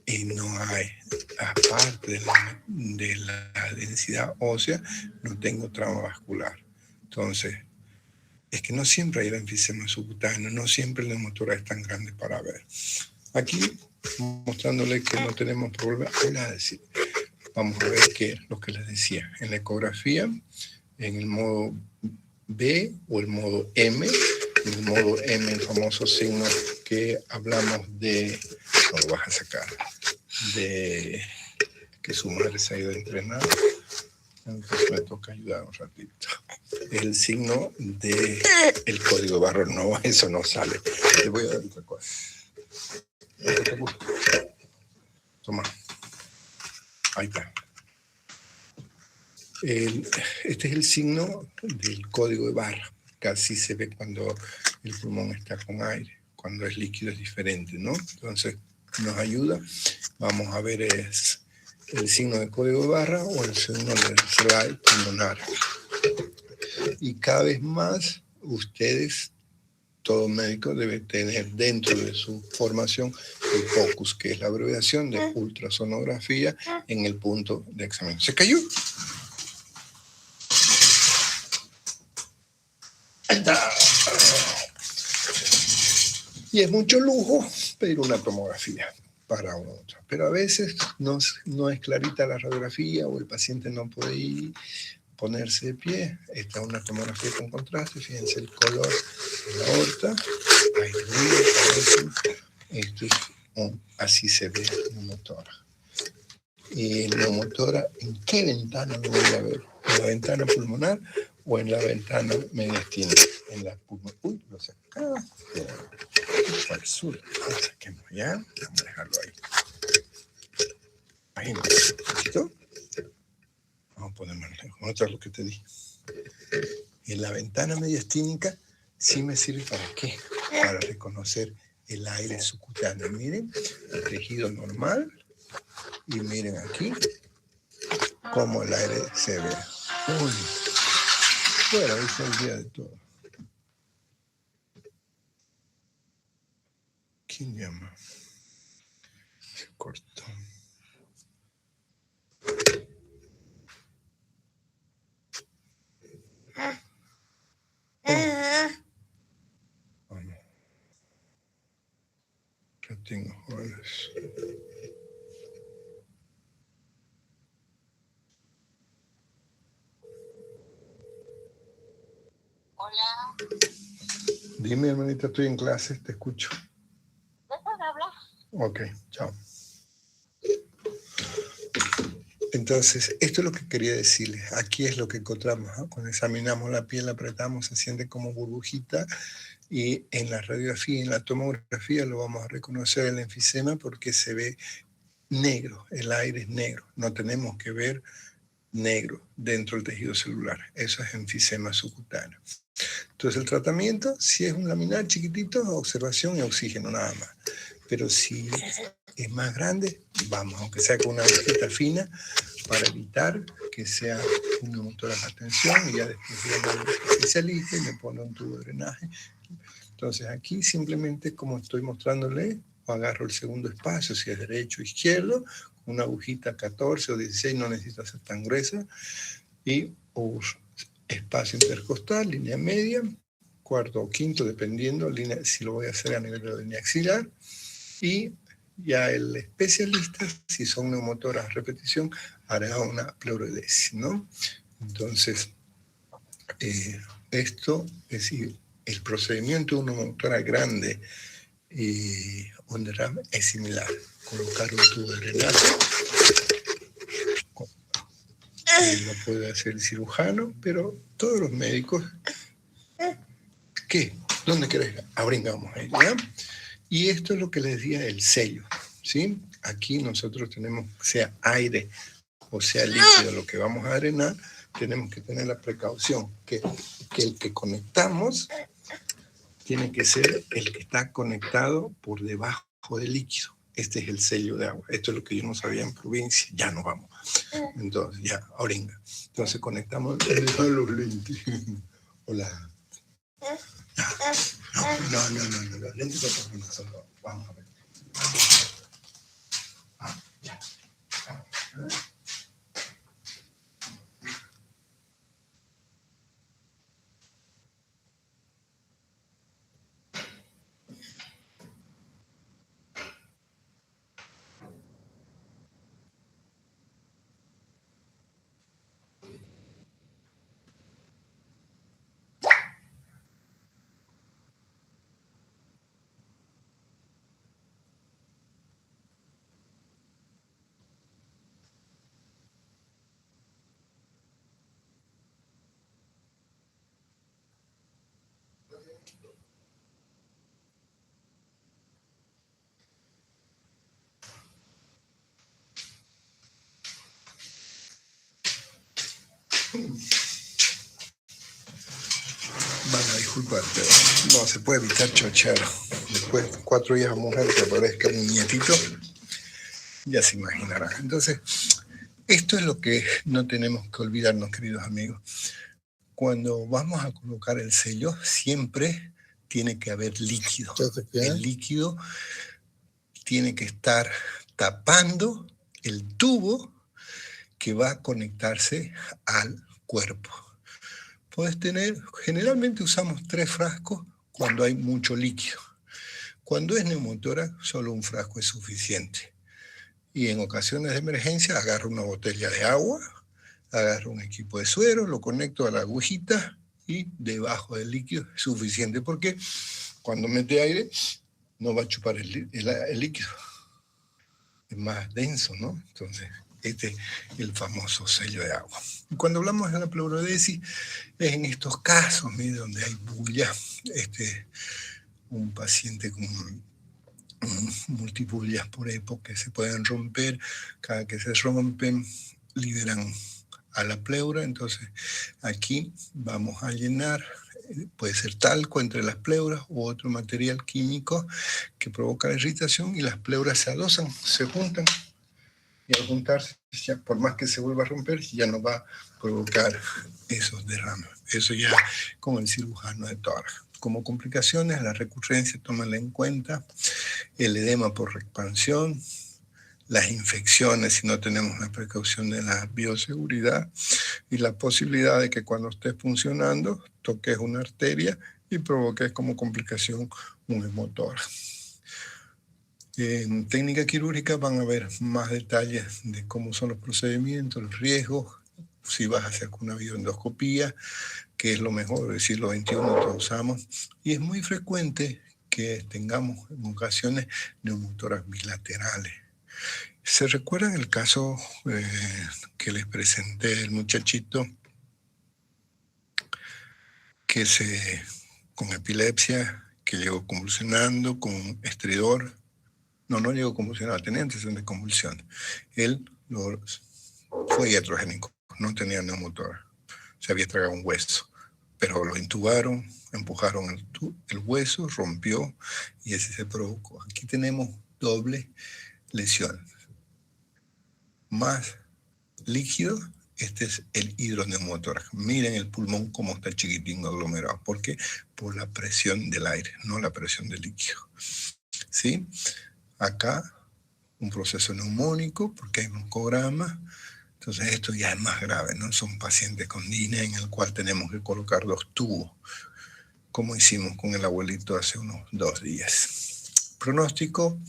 y no hay, aparte de la densidad ósea, no tengo trama vascular. Entonces, es que no siempre hay el enfisema subcutáneo, no siempre la neumotora es tan grande para ver. Aquí, mostrándole que no tenemos problema, vamos a ver lo que les decía. En la ecografía, en el modo B o el modo M, en el modo M, el famoso signo que hablamos de, no lo vas a sacar, de que su madre se ha ido a entrenar, entonces me toca ayudar un ratito. El signo de el código barro, no, eso no sale. Le voy a dar otra cosa. Toma. Ahí está. Este es el signo del código de barra, que así se ve cuando el pulmón está con aire. Cuando es líquido es diferente, ¿no? Entonces nos ayuda. Vamos a ver el signo de código de barra o el signo del slide pulmonar. Y cada vez más ustedes, todo médico debe tener dentro de su formación el POCUS, que es la abreviación de ultrasonografía en el punto de examen. ¿Se cayó? Y es mucho lujo pedir una tomografía para otra. Pero a veces no es clarita la radiografía o el paciente no puede ir, ponerse de pie. Esta es una tomografía con contraste. Fíjense el color de la aorta. Hay ruido, esto es así se ve neumotora. Y neumotora, ¿en qué ventana lo voy a ver? ¿En la ventana pulmonar o en la ventana mediastínica? En la pulmonar. Uy, lo sacamos. Para el sur. Lo saquemos ya. Vamos a dejarlo ahí. Ahí, ¿listo? Vamos a poner más lejos. Otra lo que te di. En la ventana mediastínica sí me sirve para qué? Para reconocer el aire subcutáneo. Miren, el tejido normal. Y miren aquí cómo el aire se ve. Uy. Bueno, hoy es el día de todo. ¿Quién llama? Se cortó. Oh, no. Ya tengo horas. Hola. Dime, hermanita, estoy en clase, te escucho. ¿Dejas de hablar? Ok, chao. Entonces, esto es lo que quería decirles. Aquí es lo que encontramos, ¿no? Cuando examinamos la piel, la apretamos, se siente como burbujita. Y en la radiografía y en la tomografía lo vamos a reconocer el enfisema porque se ve negro, el aire es negro. No tenemos que ver negro dentro del tejido celular. Eso es enfisema subcutáneo. Entonces el tratamiento, si es un laminar chiquitito, observación y oxígeno nada más. Pero si es más grande, vamos, aunque sea con una agujita fina, para evitar que sea una neumotora de atención y ya después viene el especialista y le pone un tubo de drenaje. Entonces aquí simplemente, como estoy mostrándole, agarro el segundo espacio, si es derecho o izquierdo, una agujita 14 o 16, no necesita ser tan gruesa, y espacio intercostal, línea media, cuarto o quinto, dependiendo, si lo voy a hacer a nivel de la línea axilar, y ya el especialista, si son neumotoras a repetición, hará una pleurodesis, ¿no? Entonces, esto es decir, el procedimiento de una neumotora grande y un derrame es similar. Colocar un tubo de drenaje, lo puede hacer el cirujano, pero todos los médicos, ¿qué? ¿Dónde querés? Abringamos ahí, ¿ya? Y esto es lo que les decía el sello, ¿sí? Aquí nosotros tenemos, sea aire o sea líquido, lo que vamos a drenar, tenemos que tener la precaución que el que conectamos tiene que ser el que está conectado por debajo del líquido. Este es el sello de agua. Esto es lo que yo no sabía en provincia. Ya nos vamos. Entonces, ya, oringa. Entonces conectamos los lentes. Hola. No, los lentes son nosotros. Vamos a ver. Ya. Van a disculpar, pero no se puede evitar chochar. Después, 4 días a mujer que aparezca un nietito, ya se imaginarán. Entonces, esto es lo que no tenemos que olvidarnos, queridos amigos. Cuando vamos a colocar el sello, siempre tiene que haber líquido. El líquido tiene que estar tapando el tubo que va a conectarse al cuerpo. Puedes tener, generalmente usamos 3 frascos cuando hay mucho líquido. Cuando es neumotórax, solo un frasco es suficiente. Y en ocasiones de emergencia, agarro una botella de agua, agarro un equipo de suero, lo conecto a la agujita y debajo del líquido es suficiente, porque cuando mete aire no va a chupar el líquido. Es más denso, ¿no? Entonces, este es el famoso sello de agua. Y cuando hablamos de la pleurodesis, es en estos casos, ¿sí?, donde hay bulla, un paciente con multibullias por época que se pueden romper. Cada que se rompen, liberan a la pleura. Entonces, aquí vamos a llenar, puede ser talco entre las pleuras u otro material químico que provoca la irritación, y las pleuras se adosan, se juntan, y al juntarse, ya, por más que se vuelva a romper, ya no va a provocar esos derrames. Eso ya con el cirujano de tórax. Como complicaciones, la recurrencia, tómala en cuenta, el edema por expansión, las infecciones si no tenemos la precaución de la bioseguridad, y la posibilidad de que cuando estés funcionando toques una arteria y provoques como complicación un hemotórax. En técnica quirúrgica van a ver más detalles de cómo son los procedimientos, los riesgos, si vas a hacer una bioendoscopía, que es lo mejor del siglo XXI que usamos, y es muy frecuente que tengamos en ocasiones neumotórax bilaterales. ¿Se recuerdan el caso que les presenté, el muchachito que con epilepsia, que llegó convulsionando, con estridor? No llegó convulsionado, tenía antecedentes de convulsión. Él fue iatrogénico, no tenía neumotórax, se había tragado un hueso, pero lo intubaron, empujaron el hueso, rompió y ese se provocó. Aquí tenemos doble lesión. Más líquido, este es el hidroneumotórax. Miren el pulmón cómo está chiquitín, aglomerado. ¿Por qué? Por la presión del aire, no la presión del líquido. ¿Sí? Acá un proceso neumónico, porque hay broncograma. Entonces esto ya es más grave, ¿no? Son pacientes con DINE en el cual tenemos que colocar 2 tubos, como hicimos con el abuelito hace unos 2 días. Pronóstico: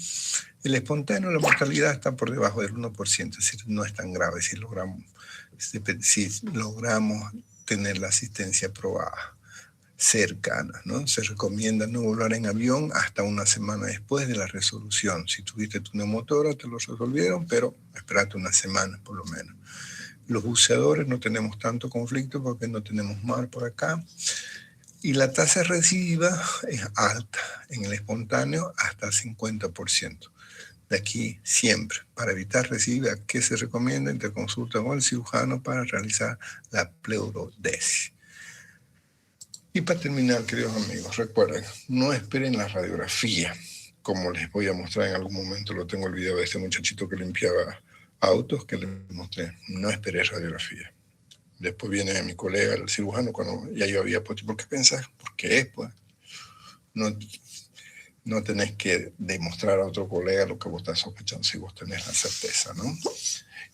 el espontáneo, la mortalidad está por debajo del 1%, es decir, no es tan grave si logramos tener la asistencia probada cercana, ¿no? Se recomienda no volar en avión hasta una semana después de la resolución. Si tuviste tu neumotórax, te lo resolvieron, pero espérate una semana por lo menos. Los buceadores no tenemos tanto conflicto porque no tenemos mar por acá. Y la tasa de recidiva es alta, en el espontáneo hasta 50%. de aquí siempre, para evitar recidiva, ¿qué se recomienda? Interconsulta con el cirujano para realizar la pleurodesis. Y para terminar, queridos amigos, recuerden, no esperen la radiografía, como les voy a mostrar en algún momento, lo tengo el video de este muchachito que limpiaba autos, que les mostré, no esperé radiografía. Después viene mi colega, el cirujano, cuando ya yo había puesto, ¿por qué pensás? Porque es, pues. No tenés que demostrar a otro colega lo que vos estás sospechando si vos tenés la certeza, ¿no?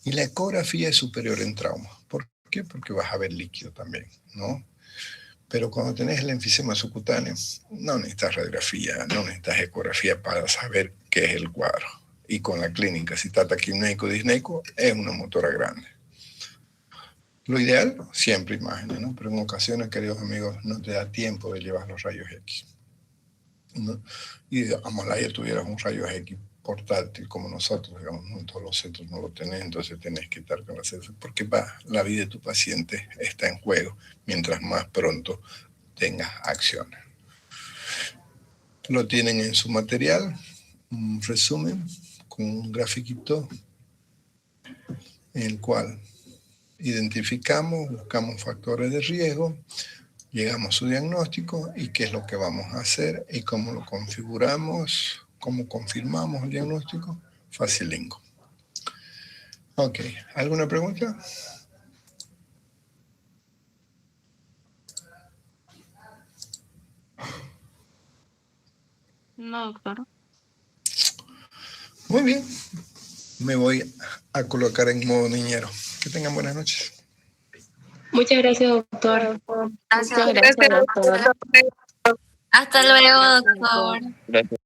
Y la ecografía es superior en trauma. ¿Por qué? Porque vas a ver líquido también, ¿no? Pero cuando tenés el enfisema subcutáneo, no necesitas radiografía, no necesitas ecografía para saber qué es el cuadro. Y con la clínica, si está taquipneico o disneico, es una motora grande. Lo ideal, siempre imágenes, ¿no? Pero en ocasiones, queridos amigos, no te da tiempo de llevar los rayos X, ¿no? Y digamos, ya tuvieras un rayos X portátil como nosotros, digamos, no en todos los centros no lo tenés, entonces tenés que estar con la CEF, porque la vida de tu paciente está en juego mientras más pronto tengas acciones. Lo tienen en su material, un resumen con un grafiquito en el cual identificamos, buscamos factores de riesgo, llegamos a su diagnóstico y qué es lo que vamos a hacer y cómo lo configuramos, cómo confirmamos el diagnóstico. Facilingo. Ok, ¿alguna pregunta? No, doctor. Muy bien. Me voy a colocar en modo niñero. Que tengan buenas noches. Muchas gracias, doctor. Gracias. Muchas gracias, doctor. Hasta luego, doctor. Gracias.